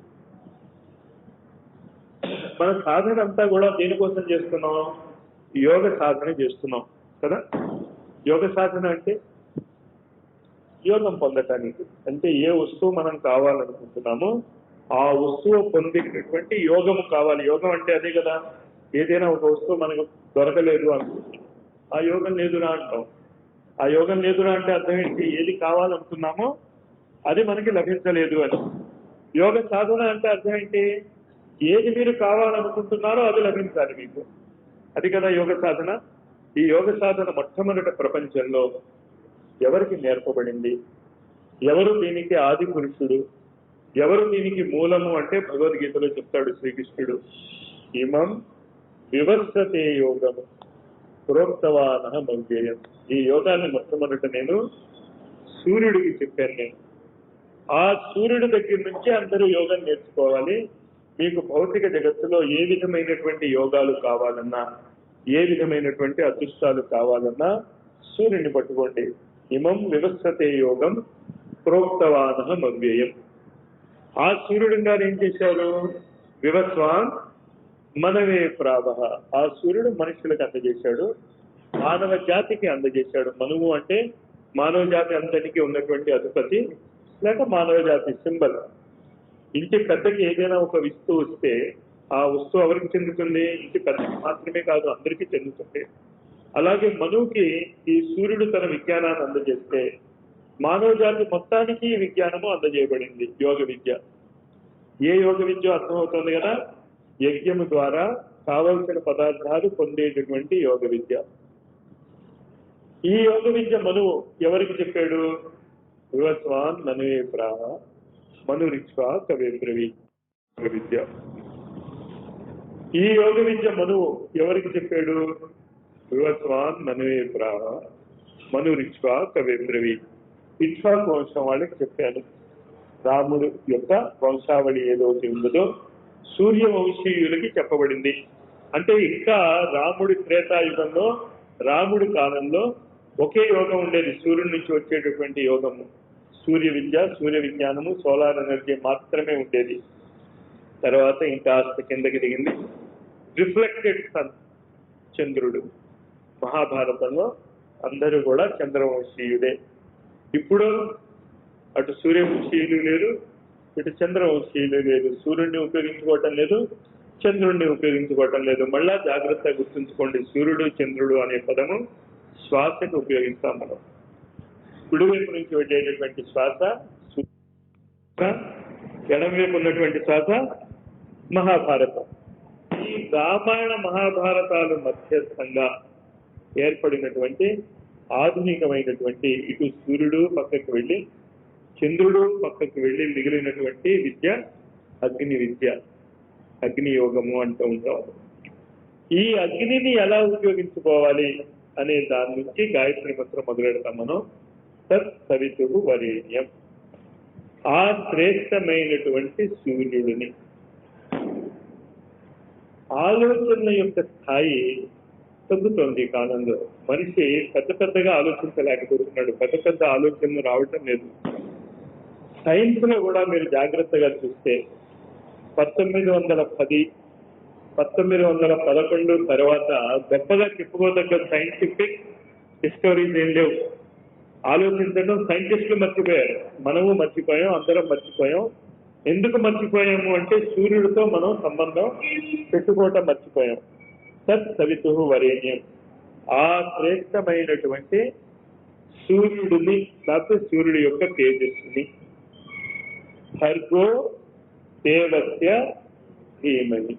మన సాధన అంతా కూడా దేనికోసం చేస్తున్నాం? యోగ సాధన చేస్తున్నాం కదా. యోగ సాధన అంటే యోగం పొందటానికి. అంటే ఏ వస్తువు మనం కావాలనుకుంటున్నామో ఆ వస్తువు పొందేటటువంటి యోగము కావాలి. యోగం అంటే అదే కదా. ఏదైనా ఒక వస్తువు మనకు దొరకలేదు అనుకుంటున్నాం, ఆ యోగం లేదురా అంటాం. ఆ యోగం లేదురా అంటే అర్థం ఏంటి? ఏది కావాలనుకున్నామో అది మనకి లభించలేదు అని. యోగ సాధన అంటే అర్థం ఏంటి? ఏది మీరు కావాలనుకుంటున్నారో అది లభించాలి మీకు. అది కదా యోగ సాధన. ఈ యోగ సాధన మొట్టమొదట ప్రపంచంలో ఎవరికి నేర్పబడింది? ఎవరు దీనికి ఆది పురుషుడు? ఎవరు దీనికి మూలము అంటే భగవద్గీతలో చెప్తాడు శ్రీకృష్ణుడు. ఇమం వివర్సతే యోగము ప్రోక్తవానః మవ్యయం. ఈ యోగాన్ని మొట్టమొదట నేను సూర్యుడికి చెప్పాను. నేను ఆ సూర్యుడి దగ్గర నుంచి అందరూ యోగం నేర్చుకోవాలి. మీకు భౌతిక జగత్తులో ఏ విధమైనటువంటి యోగాలు కావాలన్నా, ఏ విధమైనటువంటి అదృష్టాలు కావాలన్నా సూర్యుడిని పట్టుకోండి. ఇమం వివస్వతే యోగం ప్రోక్తవానః మవ్యయం. ఆ సూర్యుడు గారు ఏం చేశారు? వివస్వాన్ మనవే ప్రావః. ఆ సూర్యుడు మనుషులకు అందజేశాడు, మానవ జాతికి అందజేశాడు. మనువు అంటే మానవ జాతి అంతటికీ ఉన్నటువంటి అధిపతి లేక మానవ జాతి సింబల్. ఇంటి పెద్దకి ఏదైనా ఒక వస్తువు వస్తే ఆ వస్తువు ఎవరికి చెందుతుంది? ఇంటి పెద్దకి మాత్రమే కాదు, అందరికీ చెందుతుంది. అలాగే మనువుకి ఈ సూర్యుడు తన విజ్ఞానాన్ని అందజేస్తే మానవ జాతి మొత్తానికి ఈ విజ్ఞానము అందజేయబడింది, యోగ విద్య. ఏ యోగ విద్య అర్థమవుతుంది కదా? యజ్ఞము ద్వారా కావలసిన పదార్థాలు పొందేటటువంటి యోగ విద్య. ఈ యోగ విద్య మనువు ఎవరికి చెప్పాడు? వివస్వాన్ మనువే ప్రాహ మనురిక్ష్వా కవేబ్రవి విద్య. ఈ యోగ విద్య మనువు ఎవరికి చెప్పాడు? వివస్వాన్ మనువే ప్రాహ మనురిక్ష్వా కవేబ్రవి. ఇక్ష్వాకు వంశం వాళ్ళకి చెప్పాను. రాముడు యొక్క వంశావళి ఏదైతే ఉన్నదో సూర్యవంశీయులకి చెప్పబడింది. అంటే ఇంకా రాముడి త్రేతాయుగంలో, రాముడి కాలంలో ఒకే యోగం ఉండేది, సూర్యుడి నుంచి వచ్చేటటువంటి యోగము. సూర్య విద్య, సూర్య విజ్ఞానము, సోలార్ ఎనర్జీ మాత్రమే ఉండేది. తర్వాత ఇంకా కిందకి దిగింది రిఫ్లెక్టెడ్ సన్, చంద్రుడు. మహాభారతంలో అందరూ కూడా చంద్రవంశీయుడే. ఇప్పుడు అటు సూర్యవంశీయులు లేరు, ఇటు చంద్రవంశీయులు లేదు. సూర్యుడిని ఉపయోగించుకోవటం లేదు, చంద్రుడిని ఉపయోగించుకోవటం లేదు. మళ్ళా జాగ్రత్తగా గుర్తుంచుకోండి, సూర్యుడు చంద్రుడు అనే పదము శ్వాసకు ఉపయోగిస్తాం మనం. కుడివైపు నుంచి వెళ్ళేటటువంటి శ్వాస ఎడమవైపు ఉన్నటువంటి శ్వాస మహాభారతం. ఈ రామాయణ మహాభారతాలు మధ్యస్థంగా ఏర్పడినటువంటి ఆధునికమైనటువంటి ఇటు సూర్యుడు పక్కకు వెళ్ళి చంద్రుడు పక్కకు వెళ్ళి మిగిలినటువంటి విద్య అగ్ని విద్య, అగ్ని యోగము అంటూ ఉంటాం. ఈ అగ్నిని ఎలా ఉపయోగించుకోవాలి అనే దాని నుంచి గాయత్రి మంత్రం మొదలెడతాం మనం. తత్ సవితుః వరేణ్యం. ఆ శ్రేష్టమైనటువంటి సూర్యుడిని. ఆలోచనల యొక్క స్థాయి తగ్గుతోంది ఈ కాలంలో. మనిషి పెద్ద పెద్దగా ఆలోచించలేకపోతున్నాడు, పెద్ద పెద్ద ఆలోచనలు రావటం లేదు. సైన్స్ లో కూడా మీరు జాగ్రత్తగా చూస్తే 1910, 1911 తర్వాత గొప్పగా చెప్పుకోదగ్గ సైంటిఫిక్ డిస్కవరీస్ ఏం లేవు. ఆలోచించడం సైంటిస్టులు మర్చిపోయారు, మనము మర్చిపోయాం, అందరం మర్చిపోయాం. ఎందుకు మర్చిపోయాము అంటే సూర్యుడితో మనం సంబంధం పెట్టుకోవటం మర్చిపోయాం. తత్ సవితుః వరేణ్యం. ఆ శ్రేష్టమైనటువంటి సూర్యుడిని, లేకపోతే సూర్యుడి యొక్క తేజస్సుని. భర్గో దేవస్య ధీమహి.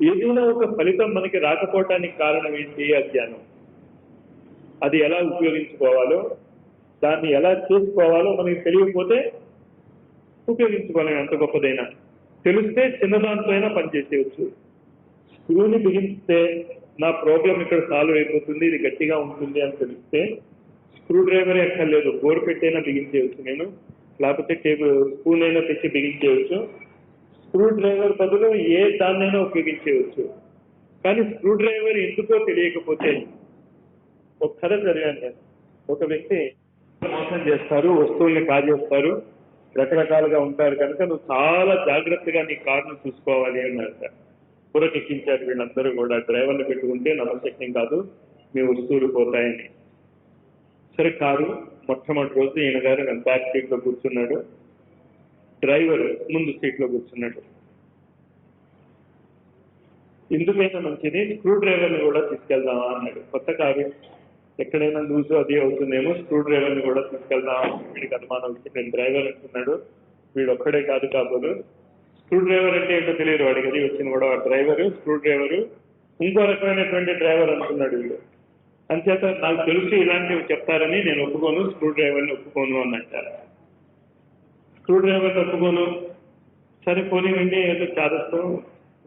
ఏదైనా ఒక ఫలితం మనకి రాకపోవటానికి కారణం ఏంటి? అజ్ఞానం. అది ఎలా ఉపయోగించుకోవాలో, దాన్ని ఎలా చేసుకోవాలో మనకి తెలియకపోతే ఉపయోగించుకోలేము. ఎంత గొప్పదైనా తెలిస్తే చిన్నదాంతో అయినా పనిచేసేయచ్చు. స్క్రూని బిగిస్తే నా ప్రాబ్లం ఇక్కడ సాల్వ్ అయిపోతుంది, ఇది గట్టిగా ఉంటుంది అని తెలిస్తే స్క్రూ డ్రైవరే ఎక్కర్లేదు, బోర్ పెట్టైనా బిగించేయచ్చు నేను, లేకపోతే స్పూన్ అయినా పెట్టి బిగించేయచ్చు. స్క్రూ డ్రైవర్ బదులు ఏ దాన్నైనా ఉపయోగించేయచ్చు. కానీ స్క్రూ డ్రైవర్ ఎందుకో తెలియకపోతే, ఒక కథ చదివాను నేను. ఒక వ్యక్తి మోసం చేస్తారు, వస్తువుల్ని కాజేస్తారు, రకరకాలుగా ఉంటారు కనుక నువ్వు చాలా జాగ్రత్తగా నీ కారును చూసుకోవాలి అన్నారు. పురకెక్కించారు వీళ్ళందరూ కూడా. డ్రైవర్లు పెట్టుకుంటే నమ్మశక్యం కాదు, మీ వస్తువులు పోతాయని. సరే, కారు మొట్టమొదటి రోజు ఈయన గారు బ్యాక్ సీట్ లో కూర్చున్నాడు, డ్రైవర్ ముందు సీట్ లో కూర్చున్నాడు. ఎందుకైనా మంచిది స్క్రూ డ్రైవర్ని కూడా తీసుకెళ్దామా అన్నాడు. కొత్త కారు, ఎక్కడైనా లూజు అది అవుతుందేమో, స్క్రూ డ్రైవర్ని కూడా తీసుకెళ్దామా. వీడికి అనుమానం వచ్చి నేను డ్రైవర్ అంటున్నాడు, వీడు ఒక్కడే కాదు కాబోలు. స్క్రూ డ్రైవర్ అంటే ఏంటో తెలియదు వాడికి. అది వచ్చింది కూడా డ్రైవరు, స్క్రూ డ్రైవరు ఇంకో రకమైనటువంటి డ్రైవర్ అనుకున్నాడు వీడు. అంచేత నాకు తెలిసి ఇలాంటివి చెప్తారని నేను ఒప్పుకోను, స్క్రూ డ్రైవర్ని ఒప్పుకోను అన్నట్టారు. స్క్రూ డ్రైవర్ని ఒప్పుకోను, సరే పోనీవండి ఏదో చాదస్తాం.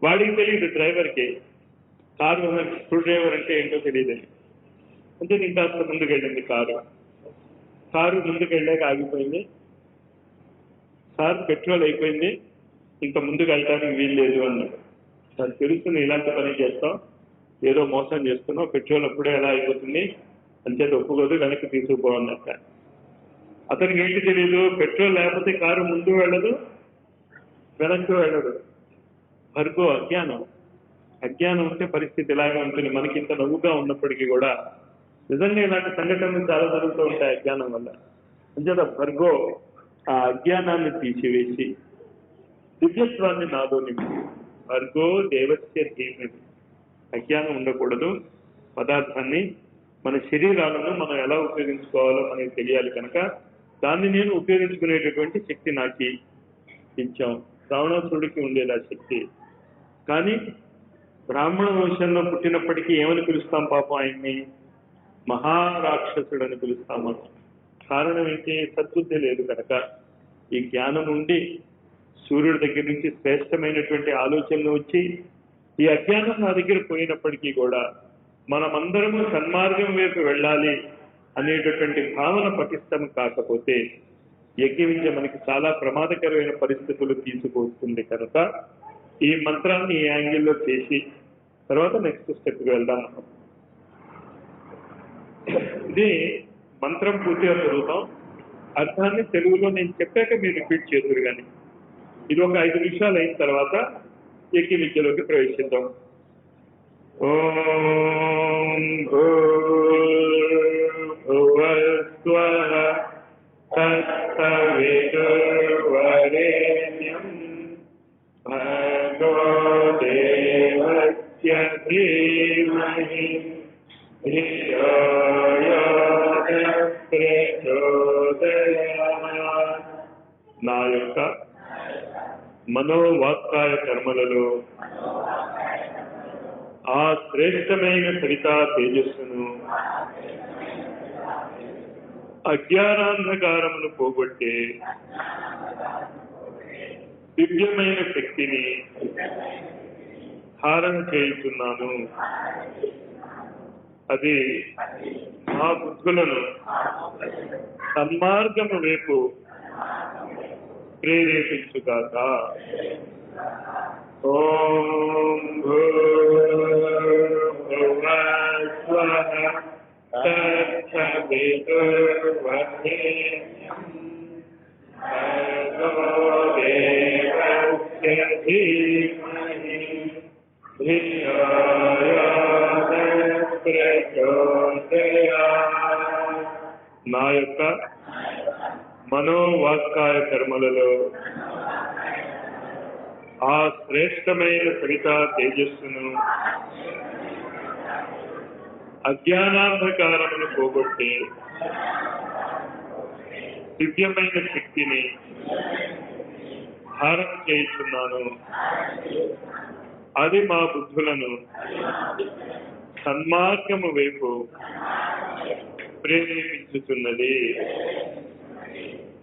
వాడికి తెలియదు డ్రైవర్కి కారు స్క్రూ డ్రైవర్ అంటే ఏంటో తెలియదని. అంటే నేను కాస్త ముందుకెళ్ళింది కారు ముందుకెళ్ళాక ఆగిపోయింది. సార్ పెట్రోల్ అయిపోయింది, ఇంకా ముందుకు వెళ్ళడానికి వీలు లేదు అన్నాడు. నాకు తెలుస్తుంది ఇలాంటి పని చేస్తాం, ఏదో మోసం చేస్తున్నావు, పెట్రోల్ అప్పుడే ఎలా అయిపోతుంది అంచేత ఒప్పుకోదు, వెనక్కి తీసుకుపోవన్నట్ట. అతనికి ఏంటి తెలియదు, పెట్రోల్ లేకపోతే కారు ముందు వెళ్ళదు, వెనక్కి వెళ్ళదు. భర్గో అజ్ఞానం. అజ్ఞానం ఉంటే పరిస్థితి ఇలాగే ఉంటుంది. మనకి ఇంత నవ్వుగా ఉన్నప్పటికీ కూడా నిజంగా ఇలాంటి సంఘటనలు చాలా జరుగుతూ ఉంటాయి అజ్ఞానం వల్ల. అంచేత భర్గో ఆ అజ్ఞానాన్ని తీసివేసి దివ్యత్వాన్ని నాలో నింపి భర్గో దేవస్య ధీమహి. అజ్ఞానం ఉండకూడదు. పదార్థాన్ని మన శరీరాలను మనం ఎలా ఉపయోగించుకోవాలో మనకి తెలియాలి కనుక దాన్ని నేను ఉపయోగించుకునేటటువంటి శక్తి నాకు ఇచ్చాం. రావణాసురుడికి ఉండేది ఆ శక్తి. కానీ బ్రాహ్మణ వంశంలో పుట్టినప్పటికీ ఏమని పిలుస్తాం పాపం ఆయన్ని? మహారాక్షసుడు అని పిలుస్తాం మనం. కారణం ఏంటి? సద్బుద్ధి లేదు కనుక. ఈ జ్ఞానం ఉండి సూర్యుడి దగ్గర నుంచి శ్రేష్టమైనటువంటి ఆలోచనలు వచ్చి ఈ అజ్ఞానం నా దగ్గర పోయినప్పటికీ కూడా మనమందరము సన్మార్గం వైపు వెళ్ళాలి అనేటటువంటి భావన పటిష్టం కాకపోతే యజ్ఞవించ మనకి చాలా ప్రమాదకరమైన పరిస్థితులు తీసుకొస్తుంది కనుక ఈ మంత్రాన్ని ఈ యాంగిల్లో చేసి తర్వాత నెక్స్ట్ స్టెప్కి వెళ్దాం. ఇది మంత్రం పూర్తిగా చదువుతాం. అర్థాన్ని తెలుగులో నేను చెప్పాక మీరు రిపీట్ చేదురు కానీ ఇది ఒక 5 నిమిషాలు అయిన తర్వాత యజ్ఞ విద్యలోకి ప్రవేశిద్దాం. ఓం భూర్భువస్వః తత్సవితుర్వరేణ్యం భర్గో దేవస్య ధీమహి ధియో యో న ప్రచోదయాత్. నా యొక్క మనోవాక్కాయ కర్మలలో ఆ శ్రేష్టమైన సరితా తేజస్సును అజ్ఞానాంధకారమును పోగొట్టే దివ్యమైన శక్తిని ధారణ చేయుచున్నాను. అది మా బుద్ధులను సన్మార్గము వైపు ప్రేరేపించుగాక. ఓం భూర్భువస్వః తత్సవితుర్వరేణ్యం భర్గో దేవస్య ధీమహి ధియో యో న ప్రచోదయాత్. నా యొక్క మనోవాక్కాయ కర్మలలో ఆ శ్రేష్టమైన సరితా తేజస్సును అజ్ఞానాంధకారమును పోగొట్టే దివ్యమైన శక్తిని ధారణ చేయుచున్నాను. అది మా బుద్ధులను సన్మార్గము వైపు ప్రేరేపించుతున్నది.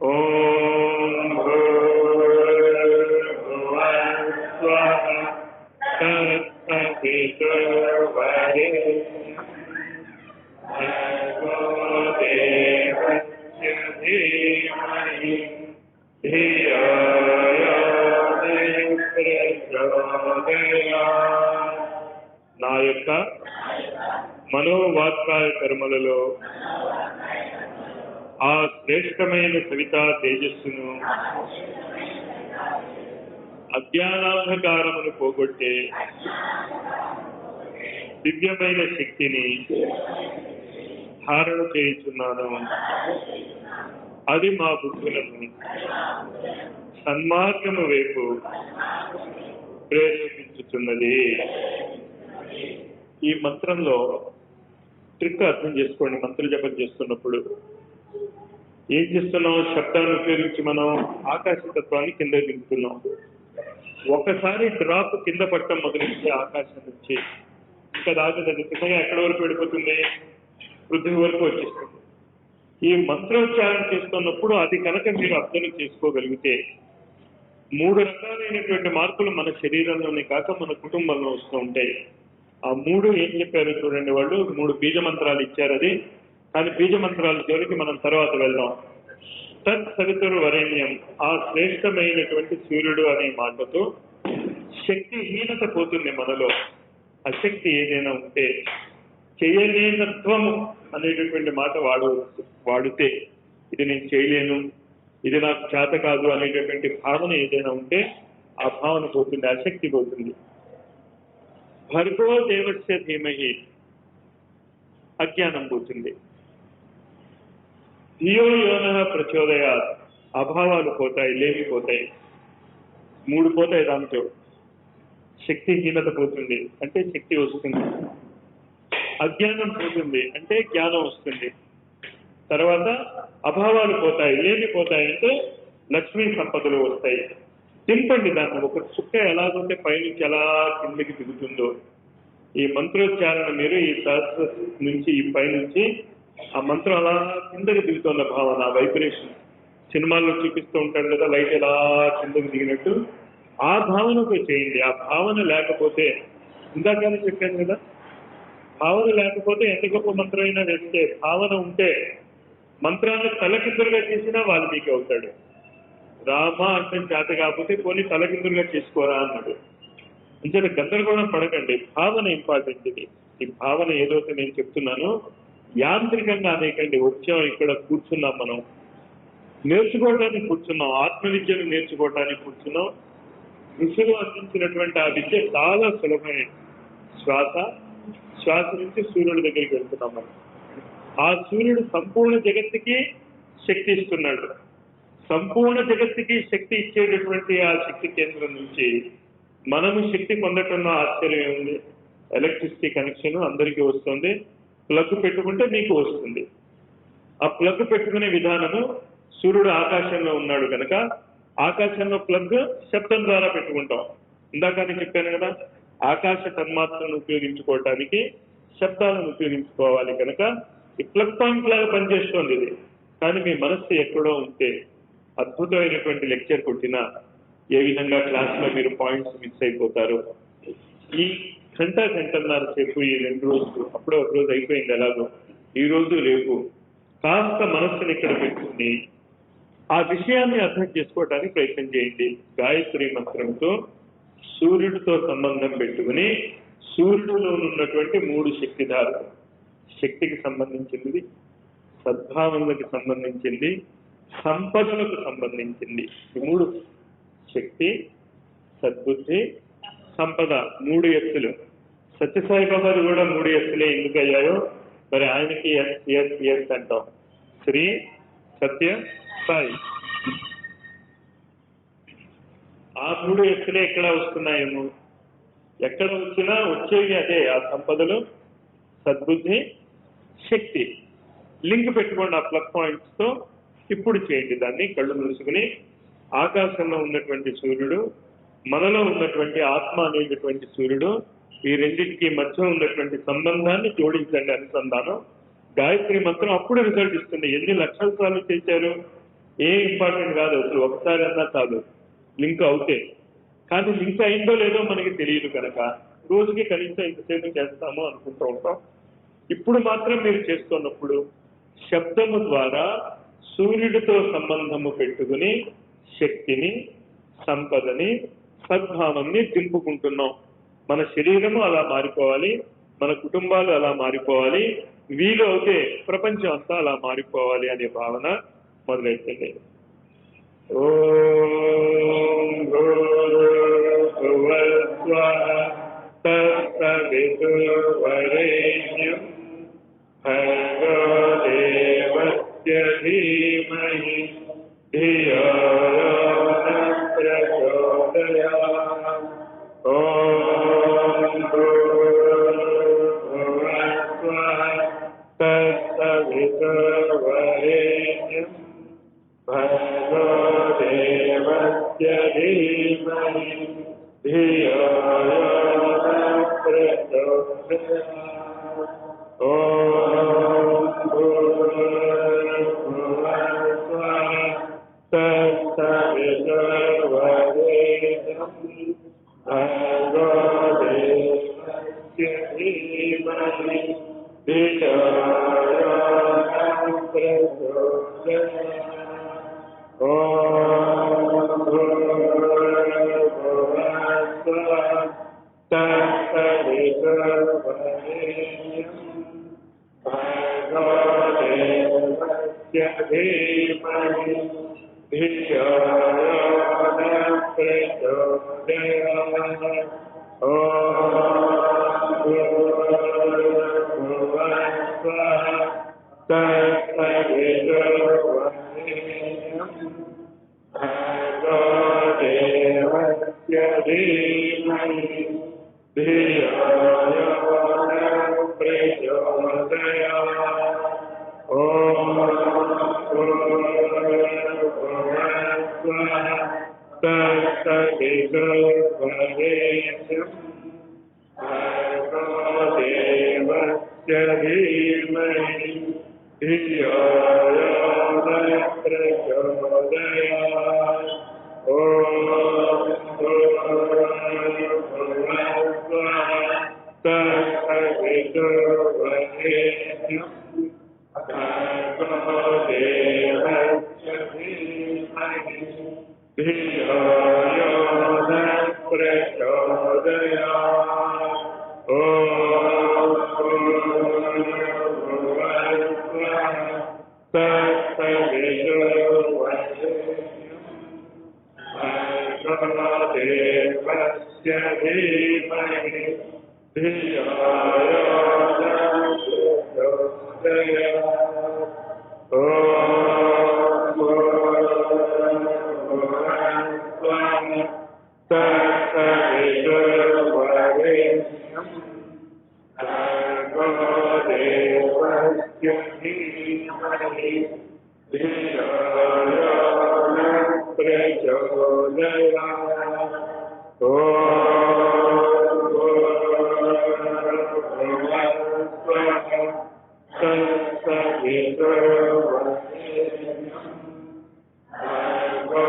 ఓం భూర్భువస్వః తత్సవితుర్వరేణ్యం భర్గో దేవస్య ధీమహి ధియో యో న ప్రచోదయాత్. నా యొక్క మనోవాక్కాయ కర్మలలో ఆ శ్రేష్టమైన సవితా తేజస్సును అజ్ఞానాంధకారమును పోగొట్టే దివ్యమైన శక్తిని ధారణ చేయుచున్నాను. అది మా బుద్ధులను సన్మార్గము వైపు ప్రేరేపించుతున్నది. ఈ మంత్రంలో ట్రిక్ అర్థం చేసుకోండి. మంత్ర జపం చేస్తున్నప్పుడు ఏం చేస్తున్నాం? శబ్దాన్ని ఉపయోగించి మనం ఆకాశతత్వాన్ని కింద దింపుతున్నాం. ఒకసారి డ్రాప్ కింద పట్టడం మొదలైతే ఆకాశం నుంచి ఇంకా దాకా ఖచ్చితంగా ఎక్కడి వరకు వెళ్ళిపోతుంది? పృథ్వీ వరకు వచ్చేస్తుంది. ఈ మంత్రోచ్చారణ చేస్తున్నప్పుడు అది కనుక మీరు అర్థం చేసుకోగలిగితే 3 రకాలైనటువంటి మార్పులు మన శరీరంలోనే కాక మన కుటుంబంలో వస్తూ ఉంటాయి. ఆ 3 ఏం చెప్పారు చూడండి. వాళ్ళు 3 బీజ మంత్రాలు ఇచ్చారు. అది కానీ బీజ మంత్రాల జోలికి మనం తర్వాత వెళ్దాం. తత్సవితుర్వరేణ్యం, ఆ శ్రేష్టమైనటువంటి సూర్యుడు అనే మాటతో శక్తిహీనత పోతుంది మనలో. అశక్తి ఏదైనా ఉంటే చేయలేనత్వము అనేటటువంటి మాట వాడితే ఇది నేను చేయలేను, ఇది నాకు చేత కాదు అనేటటువంటి భావన ఏదైనా ఉంటే ఆ భావన పోతుంది, అశక్తి పోతుంది. భర్గో దేవస్య ధీమహి, అజ్ఞానం పోతుంది. ధియో యోన ప్రచోదయాత్, అభావాలు పోతాయి, లేమిపోతాయి. 3 పోతాయి దాంతో. శక్తిహీనత పోతుంది అంటే శక్తి వస్తుంది, అజ్ఞానం పోతుంది అంటే జ్ఞానం వస్తుంది. తర్వాత అభావాలు పోతాయి, లేమిపోతాయి అంటే లక్ష్మీ సంపదలు వస్తాయి. దింపండి దాన్ని. ఒక చుక్క ఎలాగుంటే పైనుంచి ఎలా కిందకి దిగుతుందో ఈ మంత్రోచ్చారణ మీరు ఈ సహస్ర నుంచి ఈ పైనుంచి ఆ మంత్రం అలా కిందకి దిగుతున్న భావన, వైబ్రేషన్. సినిమాల్లో చూపిస్తూ ఉంటారు కదా, లైట్ ఎలా కిందకి దిగినట్టు. ఆ భావనతో చేయండి. ఆ భావన లేకపోతే, ఇందాకనే చెప్పాను కదా, భావన లేకపోతే ఎంత గొప్ప మంత్రం అయినా వేస్తే, భావన ఉంటే మంత్రాన్ని తలకిందులుగా చేసినా వాల్మీకి అవుతాడు. రామ అంటే చేత కాకపోతే కొన్ని తలకిందులుగా చేసుకోరా అన్నాడు. అంటే గందరగోళం పడకండి, భావన ఇంపార్టెంట్. ఇది ఈ భావన ఏదైతే నేను చెప్తున్నానో యాంత్రికంగా అనేకండి. వచ్చాం, ఇక్కడ కూర్చున్నాం, మనం నేర్చుకోవడానికి కూర్చున్నాం, ఆత్మవిద్యను నేర్చుకోవడానికి కూర్చున్నాం. ఋషులు అందించినటువంటి ఆ విద్య చాలా సులభమైన. శ్వాస నుంచి సూర్యుడి దగ్గరికి వెళ్తున్నాం మనం. ఆ సూర్యుడు సంపూర్ణ జగత్తుకి శక్తి ఇస్తున్నాడు. సంపూర్ణ జగత్తుకి శక్తి ఇచ్చేటటువంటి ఆ శక్తి కేంద్రం నుంచి మనము శక్తి పొందటంలో ఆశ్చర్యం ఉంది. ఎలక్ట్రిసిటీ కనెక్షన్ అందరికీ వస్తుంది. ప్లగ్ పెట్టుకుంటే మీకు వస్తుంది. ఆ ప్లగ్ పెట్టుకునే విధానము, సూర్యుడు ఆకాశంలో ఉన్నాడు కనుక ఆకాశంలో ప్లగ్ శబ్దం ద్వారా పెట్టుకుంటాం. ఇందాక నేను చెప్పాను కదా, ఆకాశ తన్మాత్రను ఉపయోగించుకోవటానికి శబ్దాలను ఉపయోగించుకోవాలి కనుక ఈ ప్లగ్ పాయింట్ లాగా పనిచేస్తోంది ఇది. కానీ మీ మనస్సు ఎక్కడో ఉంటే అద్భుతమైనటువంటి లెక్చర్ కొట్టినా ఏ విధంగా క్లాస్లో మీరు పాయింట్స్ మిస్ అయిపోతారు. ఈ గంటన్నర సేపు ఈ 2 రోజులు, అప్పుడే ఒక రోజు అయిపోయింది ఎలాగో, ఈ రోజు రేపు కాస్త మనస్సుని ఇక్కడ పెట్టుకుని ఆ విషయాన్ని అర్థం చేసుకోవడానికి ప్రయత్నం చేయండి. గాయత్రి మంత్రంతో సూర్యుడితో సంబంధం పెట్టుకుని సూర్యుడిలో ఉన్నటువంటి 3 శక్తిధారలు, శక్తికి సంబంధించింది, సద్భావనలకు సంబంధించింది, సంపదలకు సంబంధించింది. ఈ 3 శక్తి, సద్బుద్ధి, సంపద, 3 ఎత్తులు. సత్యసాయిబాబాది కూడా 3 ఎత్తులే ఎందుకు అయ్యాయో మరి ఆయనకి ఎస్ అంటాం. శ్రీ సత్య సాయి. ఆ 3 ఎత్తులే ఎక్కడ వస్తున్నాయేమో, ఎక్కడ వచ్చినా వచ్చేవి అదే. ఆ సంపదలు, సద్బుద్ధి, శక్తి. లింక్ పెట్టుకోండి ఆ ప్లగ్ పాయింట్స్ తో. ఇప్పుడు చేయండి దాన్ని కళ్ళు మూసుకుని. ఆకాశంలో ఉన్నటువంటి సూర్యుడు, మనలో ఉన్నటువంటి ఆత్మ అనేటటువంటి సూర్యుడు, ఈ రెండింటికి మధ్య ఉన్నటువంటి సంబంధాన్ని జోడించండి, అనుసంధానం. గాయత్రి మంత్రం అప్పుడు రిజల్ట్ ఇస్తుంది. ఎన్ని లక్షల సార్లు చేశారు ఏ ఇంపార్టెంట్ కాదు, అసలు ఒకసారి అన్నా కాదు లింక్ అవుతే. కానీ లింక్ అయిందో లేదో మనకి తెలియదు కనుక రోజుకి కనీసం ఇంతసేపు చేస్తాము అనుకుంటూ ఉంటాం. ఇప్పుడు మాత్రం మీరు చేస్తున్నప్పుడు శబ్దము ద్వారా సూర్యుడితో సంబంధము పెట్టుకుని శక్తిని, సంపదని, సద్భావాన్ని దింపుకుంటున్నాం. మన శరీరము అలా మారిపోవాలి, మన కుటుంబాలు అలా మారిపోవాలి, వీలు అవుతే ప్రపంచం అంతా అలా మారిపోవాలి అనే భావన మొదలైతుంది. ఓం భూర్భువస్వః తత్సవితుర్వరేణ్యం భర్గో దేవస్య ధీమహి ధియో యో న ప్రచోదయాత్. ఓం భూర్భువస్వః తత్సవితుర్వరేణ్యం భర్గో దేవస్య ధీమహి ధియో యో న ప్రచోదయాత్. ఓం భూర్భువస్వః తత్సవితుర్వరేణ్యం భర్గో దేవస్య ధీమహి ధియో యో న ప్రచోదయాత్. ఓం భూర్భువస్వః తత్సవితుర్వరేణ్యం భర్గో దేవస్య ధీమహి ధియో యో న ప్రచోదయాత్. ఓం భూర్భువస్వః तत्सवितुर्वरेण्यं भर्गो देवस्य धीमहि धियो यो न प्रचोदयात्। ॐ भूर्भुवस्सुवः तत्सवितुर्वरेण्यं भर्गो देवस्य धीमहि धियो यो न प्रचोदयात्। ॐ भूर्भुवस्सुवः तत्सवितुर्वरेण्यं भर्गो देवस्य धीमहि धियो यो न प्रचोदयात्। ॐ भूर्भुवस्सुवः तत्सवितुर्वरेण्यं भर्गो देवस्य धीमहि धियो यो न प्रचोदयात्। ॐ भूर्भुवस्सुवः तत्सवितुर्वरेण्यं भर्गो देवस्य धीमहि धियो यो न प्रचोदयात्। ॐ भूर्भुवस्सुवः तत्सवितुर्वरेण्यं भर्गो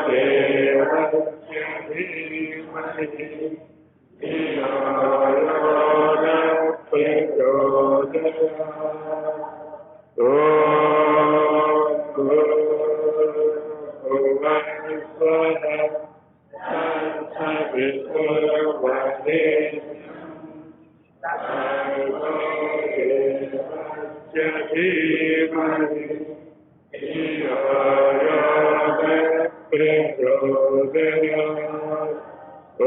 देवस्य धीमहि धियो यो न प्रचोदयात्। ॐ भूर्भुवस्सुवः तत्सवितुर्वरेण्यं भर्गो देवस्य धीमहि धियो यो न प्रचोदयात्। ॐ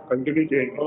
కంటిన్యూ చేయండి.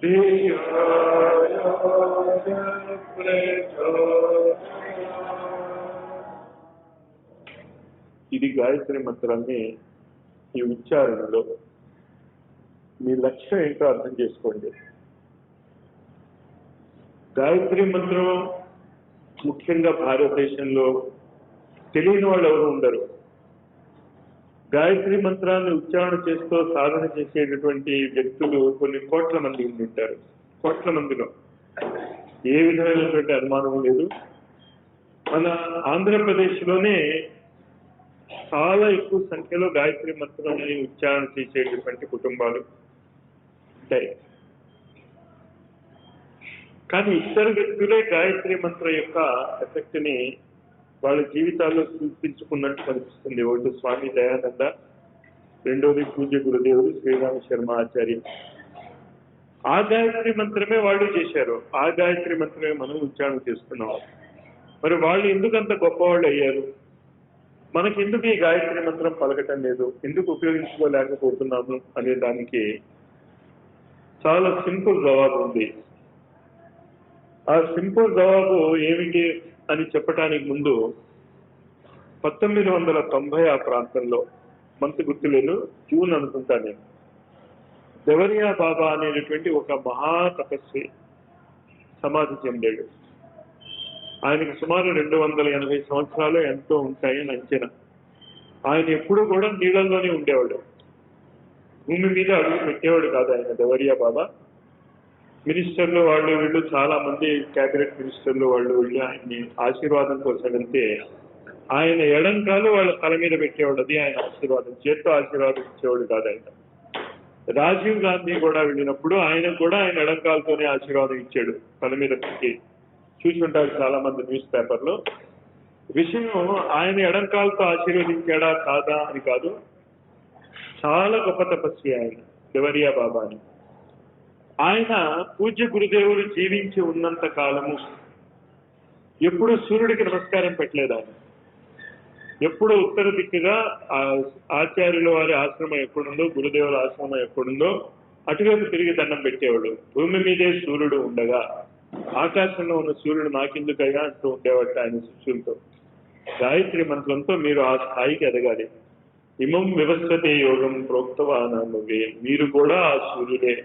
ఇది గాయత్రి మంత్రాన్ని ఈ ఉచ్చారణలో మీ లక్ష్యం ఏంటో అర్థం చేసుకోండి. గాయత్రి మంత్రం ముఖ్యంగా భారతదేశంలో తెలియని వాళ్ళు ఎవరు ఉండరు. గాయత్రి మంత్రాన్ని ఉచ్చారణ చేస్తూ సాధన చేసేటటువంటి వ్యక్తులు కొన్ని కోట్ల మంది ఉంటారు. కోట్ల మందిలో ఏ విధమైనటువంటి అనుమానం లేదు. మన ఆంధ్రప్రదేశ్లోనే చాలా ఎక్కువ సంఖ్యలో గాయత్రి మంత్రాన్ని ఉచ్చారణ చేసేటటువంటి కుటుంబాలు ఉంటాయి. కానీ ఇద్దరు వ్యక్తులే గాయత్రి మంత్రం యొక్క ఎఫెక్ట్ ని వాళ్ళ జీవితాల్లో చూపించుకున్నట్టు కనిపిస్తుంది. ఒకటి స్వామి దయానంద, రెండోది పూజ్య గురుదేవుడు శ్రీరామ శర్మ ఆచార్య. ఆ గాయత్రి మంత్రమే వాళ్ళు చేశారు, ఆ గాయత్రి మంత్రమే మనం ఉచ్చారణ చేస్తున్నాం. మరి వాళ్ళు ఎందుకంత గొప్పవాళ్ళు అయ్యారు? మనకి ఎందుకు ఈ గాయత్రి మంత్రం పలకటం లేదు, ఎందుకు ఉపయోగించుకోలేకపోతున్నాము అనే దానికి చాలా సింపుల్ జవాబు ఉంది. ఆ సింపుల్ జవాబు ఏమిటి అని చెప్పడానికి ముందు 1990 ఆ ప్రాంతంలో, మంత్ గుర్తులేదు, జూన్ అనుకుంటా నేను, దేవరియా బాబా అనేటటువంటి ఒక మహా తపస్వి సమాధి చెందాడు. ఆయనకి సుమారు 280 సంవత్సరాలు ఎంతో ఉంటాయని అంచనా. ఆయన ఎప్పుడు కూడా నీళ్ళల్లోనే ఉండేవాడు, భూమి మీద అడుగు పెట్టేవాడు కాదు ఆయన. దేవరియా బాబా మినిస్టర్లు వాళ్ళు వీళ్ళు చాలా మంది క్యాబినెట్ మినిస్టర్లు వాళ్ళు వెళ్ళి ఆయన్ని ఆశీర్వాదం కోసం వెళ్తే ఆయన ఎడంకాలు వాళ్ళ తల మీద పెట్టేవాడు. అది ఆయన ఆశీర్వాదం, చేత్తో ఆశీర్వాదం ఇచ్చేవాడు కాదు ఆయన. రాజీవ్ గాంధీ కూడా వెళ్ళినప్పుడు ఆయన కూడా ఆయన ఎడంకాలతోనే ఆశీర్వాదం ఇచ్చాడు, తల మీద పెట్టి. చూసుంటారు చాలా మంది న్యూస్ పేపర్లో. విషయం ఆయన ఎడంకాలతో ఆశీర్వదించాడా కాదా అని కాదు, చాలా గొప్ప తపస్వి ఆయన దేవరియా బాబా అని. ఆయన పూజ్య గురుదేవుడు జీవించి ఉన్నంత కాలము ఎప్పుడు సూర్యుడికి నమస్కారం పెట్టలేదు. ఆయన ఎప్పుడు ఉత్తర దిక్కుగా ఆచార్యుల వారి ఆశ్రమం ఎక్కడుందో, గురుదేవుల ఆశ్రమం ఎక్కడుందో అటువైపు తిరిగి దండం పెట్టేవాడు. భూమి మీదే సూర్యుడు ఉండగా ఆకాశంలో ఉన్న సూర్యుడు నాకెందుకయ్యా అంటూ ఉండేవాడు ఆయన శిష్యులతో. గాయత్రి మంత్రంతో మీరు ఆ స్థాయికి ఎదగాలి. ఇమం వివస్వతే యోగం ప్రోక్తవానవే, మీరు కూడా ఆ సూర్యుడే,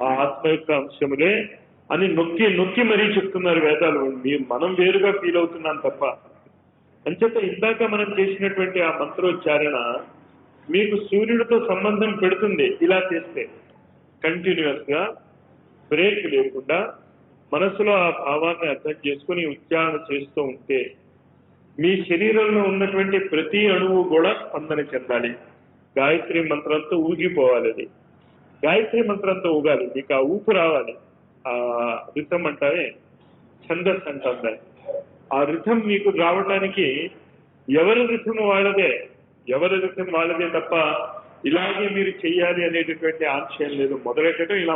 ఆ ఆత్మ యొక్క అంశములే అని నొక్కి నొక్కి మరీ చెప్తున్నారు వేదాలు. మనం వేరుగా ఫీల్ అవుతున్నాం తప్ప. అంచేత ఇందాక మనం చేసినటువంటి ఆ మంత్రోచ్చారణ మీకు సూర్యుడితో సంబంధం పెడుతుంది. ఇలా చేస్తే కంటిన్యూస్ గా బ్రేక్ లేకుండా మనసులో ఆ భావాన్ని అర్థం చేసుకుని ఉచ్చారణ చేస్తూ ఉంటే మీ శరీరంలో ఉన్నటువంటి ప్రతి అణువు కూడా స్పందన చెందాలి. గాయత్రి మంత్రంతో ఊగిపోవాలి. అది గాయత్రి మంత్రంతో ఊగాలి, మీకు ఆ ఊపు రావాలి. ఆ రిథం అంటారే, ఛందస్ అంటాం దాన్ని. ఆ రిథం మీకు రావడానికి ఎవరి రిథం వాళ్ళదే, ఎవరి రిథం వాళ్ళదే తప్ప ఇలాగే మీరు చెయ్యాలి అనేటటువంటి ఆంక్ష లేదు. మొదలెట్టడం ఇలా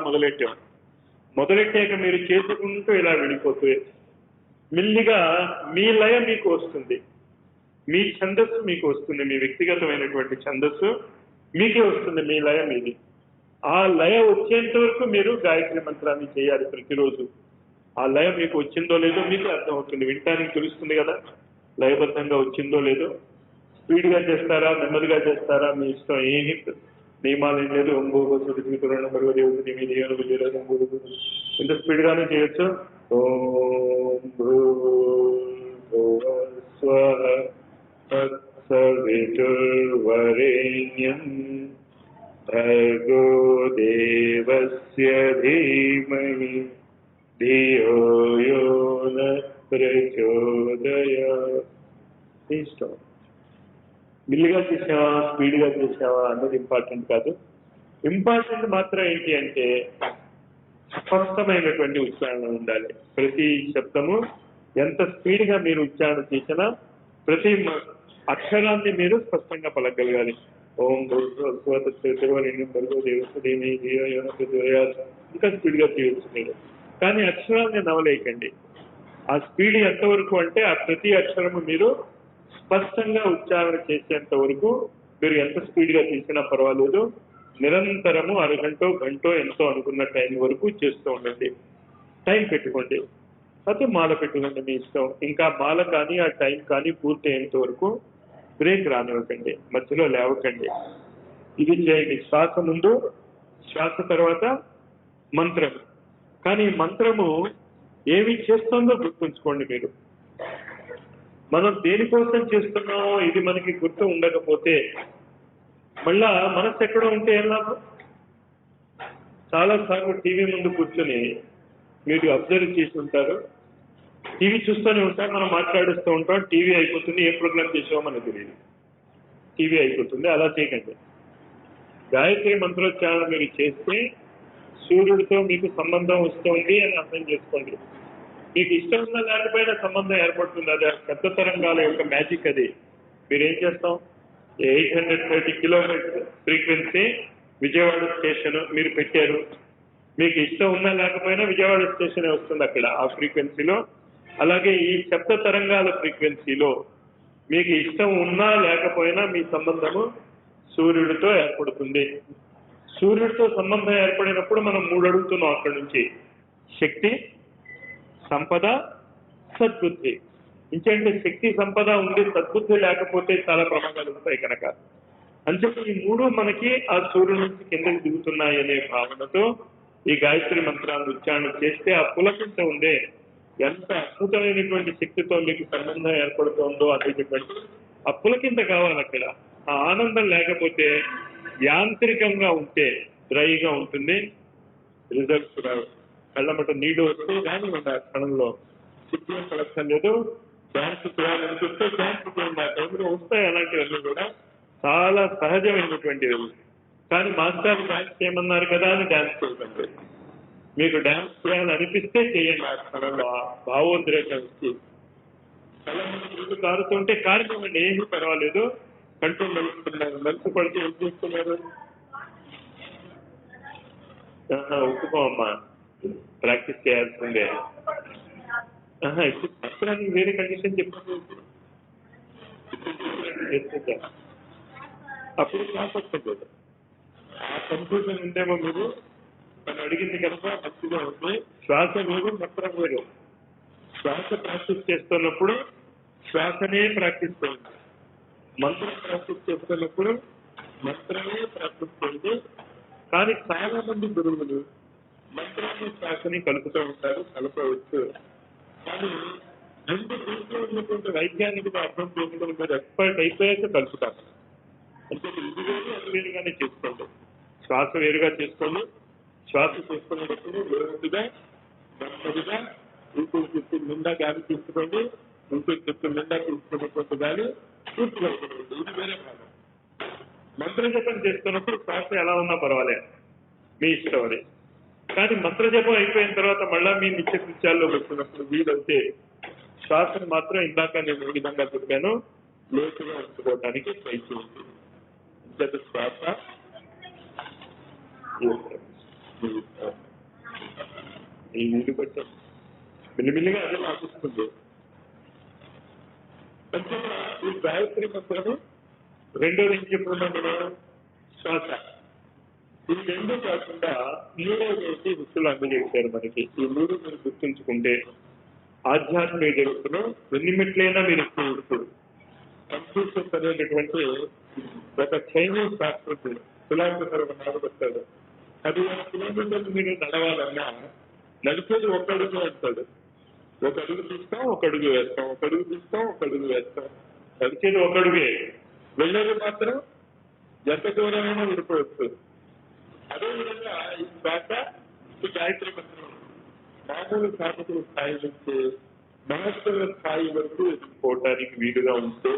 మొదలెట్టాక మీరు చేసుకుంటూ ఇలా వెళ్ళిపోతే మెల్లిగా మీ లయ మీకు వస్తుంది, మీ ఛందస్సు మీకు వస్తుంది, మీ వ్యక్తిగతమైనటువంటి ఛందస్సు మీకే వస్తుంది, మీ లయ మీది. ఆ లయ వచ్చేంత వరకు మీరు గాయత్రి మంత్రాన్ని చేయాలి ప్రతిరోజు. ఆ లయ మీకు వచ్చిందో లేదో మీకు అర్థమవుతుంది, వింటానికి తెలుస్తుంది కదా లయబద్ధంగా వచ్చిందో లేదో. స్పీడ్గా చేస్తారా, నెమ్మదిగా చేస్తారా, మీ ఇష్టం. ఏమి నియమాలు ఏం లేదు. ఇంత స్పీడ్గానే చేయొచ్చు. ఓం భూర్భువస్వః తత్సవితుర్వరేణ్యం భర్గో దేవస్య ధీమహి ధియో యో నః ప్రచోదయాత్. ఇష్టం. మిల్లిగా చేసావా, స్పీడ్గా చేసావా అన్నది ఇంపార్టెంట్ కాదు. ఇంపార్టెంట్ మాత్రం ఏంటి అంటే స్పష్టమైనటువంటి ఉచ్చారణ ఉండాలి. ప్రతి శబ్దము ఎంత స్పీడ్గా మీరు ఉచ్చారణ చేసినా ప్రతి అక్షరాన్ని మీరు స్పష్టంగా పలకగలగాలి. ఓం ఇంకా స్పీడ్గా చేయొచ్చు మీరు, కానీ అక్షరాన్ని నవలేయకండి. ఆ స్పీడ్ ఎంతవరకు అంటే ఆ ప్రతి అక్షరము మీరు స్పష్టంగా ఉచ్చారణ చేసేంత వరకు మీరు ఎంత స్పీడ్గా చేసినా పర్వాలేదు. నిరంతరము అరగంటో గంటో ఎంతో అనుకున్న టైం వరకు చేస్తూ ఉండండి. టైం పెట్టుకోండి, అయితే మాల పెట్టుకోండి మీ ఇష్టం. ఇంకా మాల కానీ ఆ టైం కానీ పూర్తి అయ్యేంత వరకు బ్రేక్ రానివ్వకండి, మధ్యలో లేవకండి. ఇది చేయండి. శ్వాస ముందు, శ్వాస తర్వాత మంత్రం. కానీ మంత్రము ఏమి చేస్తుందో గుర్తుంచుకోండి మీరు. మనం దేనికోసం చేస్తున్నామో ఇది మనకి గుర్తు ఉండకపోతే మళ్ళా మనసు ఎక్కడ ఉంటే ఏం లాభం? చాలాసార్లు టీవీ ముందు కూర్చొని మీరు అబ్జర్వ్ చేసి ఉంటారు, టీవీ చూస్తూనే ఉంటారు, మనం మాట్లాడుతూ ఉంటాం, టీవీ అయిపోతుంది, ఏ ప్రోగ్రామ్ చేసామో మనకు తెలియదు, టీవీ అయిపోతుంది. అలా చేయకండి. గాయత్రి మంత్రోచ్చారణ మీరు చేస్తే సూర్యుడితో మీకు సంబంధం వస్తుంది అని అర్థం చేసుకోండి. మీకు ఇష్టం ఉన్నా లేకపోయినా సంబంధం ఏర్పడుతుంది. అది శబ్ద తరంగాల యొక్క మ్యాజిక్. అది మీరేం చేస్తాం, 830 కిలోమీటర్ ఫ్రీక్వెన్సీ విజయవాడ స్టేషన్ మీరు పెట్టారు. మీకు ఇష్టం ఉన్నా లేకపోయినా విజయవాడ స్టేషన్ వస్తుంది అక్కడ ఆ ఫ్రీక్వెన్సీలో. అలాగే ఈ శబ్ద తరంగాల ఫ్రీక్వెన్సీలో మీకు ఇష్టం ఉన్నా లేకపోయినా మీ సంబంధము సూర్యుడితో ఏర్పడుతుంది. సూర్యుడితో సంబంధం ఏర్పడినప్పుడు మనం 3 అడుగుతున్నాం అక్కడి నుంచి: శక్తి, సంపద, సద్బుద్ధి. ఇంకేంటి, శక్తి సంపద ఉంది, సద్బుద్ధి లేకపోతే చాలా ప్రమాదాలు ఉంటాయి కనుక. అంచేత ఈ 3 మనకి ఆ సూర్యుడి నుంచి కిందకి దిగుతున్నాయి అనే భావనతో ఈ గాయత్రి మంత్రాన్ని ఉచ్చారణ చేస్తే ఆ పులకింత ఉండే ఎంత అద్భుతమైనటువంటి శక్తితో మీకు సంబంధం ఏర్పడుతుందో అనేటువంటి ఆ పులకింత కావాలి అక్కడ. ఆ ఆనందం లేకపోతే యాంత్రికంగా ఉంటే డ్రైగా ఉంటుంది, రిజల్ట్స్ రావు. కళ్ళమట నీళ్ళు వస్తే కానీ ఉండే క్షణంలో శక్తి కలెక్షన్ లేదు. డ్యాన్స్ చేయాలని చూస్తే డ్యాన్స్ చేయండి, ఆ టైంలో వస్తాయి. అలాంటివన్నీ కూడా చాలా సహజమైనటువంటివి. కానీ మాస్టర్ డ్యాన్స్ చేయమన్నారు కదా అని డ్యాన్స్ చేయకండి. మీకు డ్యాన్స్ చేయాలని అనిపిస్తే చేయండి. ఆ క్షణంలో ఆ భావోద్రేకం ఇచ్చి కళ్ళ కారుతుంటే కారణమండి, ఏమీ పర్వాలేదు. కంట్రోల్ నడుపుతున్నారు, నలుసు పడితే ఏం చేస్తున్నారు? ఒప్పుకోమ్మా, ప్రాక్టీస్ చేయాల్సిందే. ఇప్పుడు మంత్రానికి వేరే కండిషన్ చెప్పండి. అప్పుడు క్లాస్ వస్తుంది. ఆ కన్ఫ్యూజన్ ఉందేమో మీరు మనం అడిగింది కనుక మంచిగా ఉంది. శ్వాస వేరు, మంత్రం వేరు. శ్వాస ప్రాక్టీస్ చేస్తున్నప్పుడు శ్వాసనే ప్రాక్టీస్ చేయండి. మంత్రం ప్రాక్టీస్ చేస్తున్నప్పుడు మంత్రమే ప్రాక్టీస్ చేయండి. కానీ చాలా మంది గురువులు మంత్రాన్ని శ్వాసని కలుపుతూ ఉంటారు, కలపవచ్చు. కానీ రెండు దీంట్లో ఉన్నటువంటి వైజ్ఞానిక అర్థం చేయడం మీరు ఎక్స్పర్ట్ అయిపోయాక కలుపుతారు. అంటే ఇది వేరు అది వేరుగానే చేసుకోండి. శ్వాస వేరుగా చేసుకోండి. శ్వాస చేసుకునేటప్పుడు లోతుగా, నెమ్మదిగా ఊపిరి చుట్టూ నిండా గాలి తీసుకోండి, ఊపిరి చుట్టూ నిండా తీసుకున్నటువంటి గాలి పూర్తిగా ఉంటుంది. ఇది వేరే భాగం. మంత్రజపం చేస్తున్నప్పుడు శ్వాస ఎలా ఉన్నా పర్వాలేదు, మీ ఇష్టం అది. కానీ మంత్రజపం అయిపోయిన తర్వాత మళ్ళా మీ నిత్య కృత్యాల్లో పెట్టుకున్నప్పుడు వీలైతే శ్వాసను మాత్రం ఇందాక నేను ఏ విధంగా చెప్పాను లోతుగా ఉంచుకోవడానికి ట్రై చేయండి. శ్వాస ఈ వీలు బట్టి మెల్లిమెల్లిగా అదే ఆపిస్తుంది. ఈ గాయత్రి మంత్రము రెండోది ఏం చెప్పుకున్నాం మనం, శ్వాస. ఈ రెండు కాకుండా మూడోది వృత్తులు అందజేశారు మనకి. ఈ 3 మీరు గుర్తుంచుకుంటే ఆధ్యాత్మిక జగత్తులో ఎన్ని మెట్లైనా మీరు ఎక్కువ. కన్ఫ్యూషన్స్ అనేటటువంటి ఒక చైనీస్ శాస్త్రజ్ఞుడు ఫిలాసఫర్ నాగబట్టాడు. 10,000 కిలోమీటర్లు మీరు నడవాలన్నా నడిచేది ఒక అడుగు వేస్తాడు. ఒక అడుగు తీస్తాం, ఒక అడుగు వేస్తాం, ఒక అడుగు తీస్తాం, ఒక అడుగు వేస్తాం. నడిచేది ఒక అడుగే, వెళ్ళేది మాత్రం ఎంత దూరమైనా విడిపోవచ్చు. అదేవిధంగా ఈ శ్వాస ఈ గాయత్రి మంత్రం మామూలు సాధకుల స్థాయి నుంచి మహత్తర స్థాయి వరకు పోవటానికి వీలుగా ఉంటూ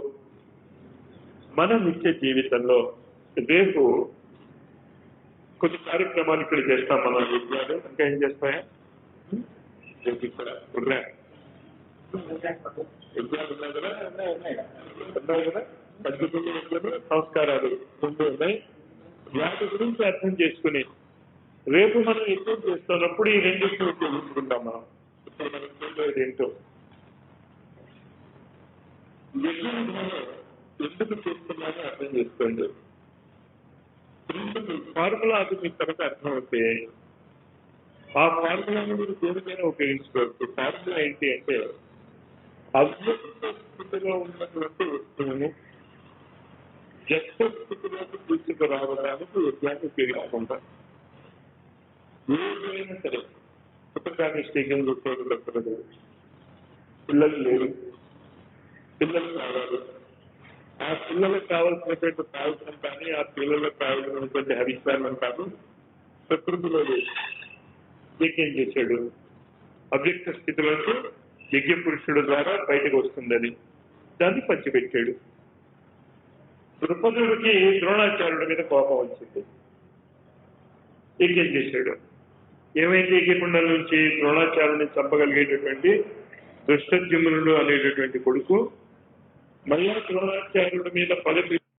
మన నిత్య జీవితంలో రేపు కొన్ని కార్యక్రమాలు ఇక్కడ చేస్తాం. మనం విద్యాలు ఇంకా ఏం చేస్తాయా రేపు ఇక్కడ విద్యాలు ఉన్నాయి కదా, ఉన్నాయి కదా, పద్ధతులు సంస్కారాలు ముందు ఉన్నాయి. వాటి గురించి అర్థం చేసుకుని రేపు మనం ఎక్కువ చేస్తున్నప్పుడు ఈ రెండింటిని ఉపయోగించుకుంటాం. మనం ఇప్పుడు మనం చూడలేదు ఏంటో ఎందుకు చేస్తున్నామో అర్థం చేసుకోండి. ప్రిన్సిపల్ ఫార్ములా అది మీకు తర్వాత అర్థమవుతే ఆ ఫార్ములాను మీరు దేనికైనా ఉపయోగించుకోవచ్చు. ఫార్ములా ఏంటి అంటే అవ్యక్త స్థితిలో ఉన్నటువంటి వస్తువును వ్యక్త స్థితిలోకి తీసుకురావడానికి యజ్ఞాన్ని ఉపయోగించుకుంటారు. ఏదైనా సరే పుస్తకాన్ని స్టేషన్ గుర్తులు పిల్లలు లేరు, పిల్లలు కావాలి. ఆ పిల్లలకు కావాల్సినటువంటి ప్రావిధానం కానీ ఆ పిల్లలకు కావాల్సినటువంటి హరిష్టానం కాదు ప్రకృతిలో లేదు. యజ్ఞం చేశాడు, అవ్యక్త స్థితిలోకి యజ్ఞ పురుషుడు ద్వారా బయటకు వస్తుంది. అది దాన్ని పంచిపెట్టాడు. ద్రుపదుడికి ద్రోణాచార్యుడి మీద కోపం వచ్చింది, యజ్ఞం చేశాడు. ఏమైంది? యజ్ఞకుండం నుంచి ద్రోణాచార్యుడిని చంపగలిగేటటువంటి దుష్టజుమ్నుడు అనేటటువంటి కొడుకు మళ్ళా ద్రోణాచార్యుడి మీద పదవి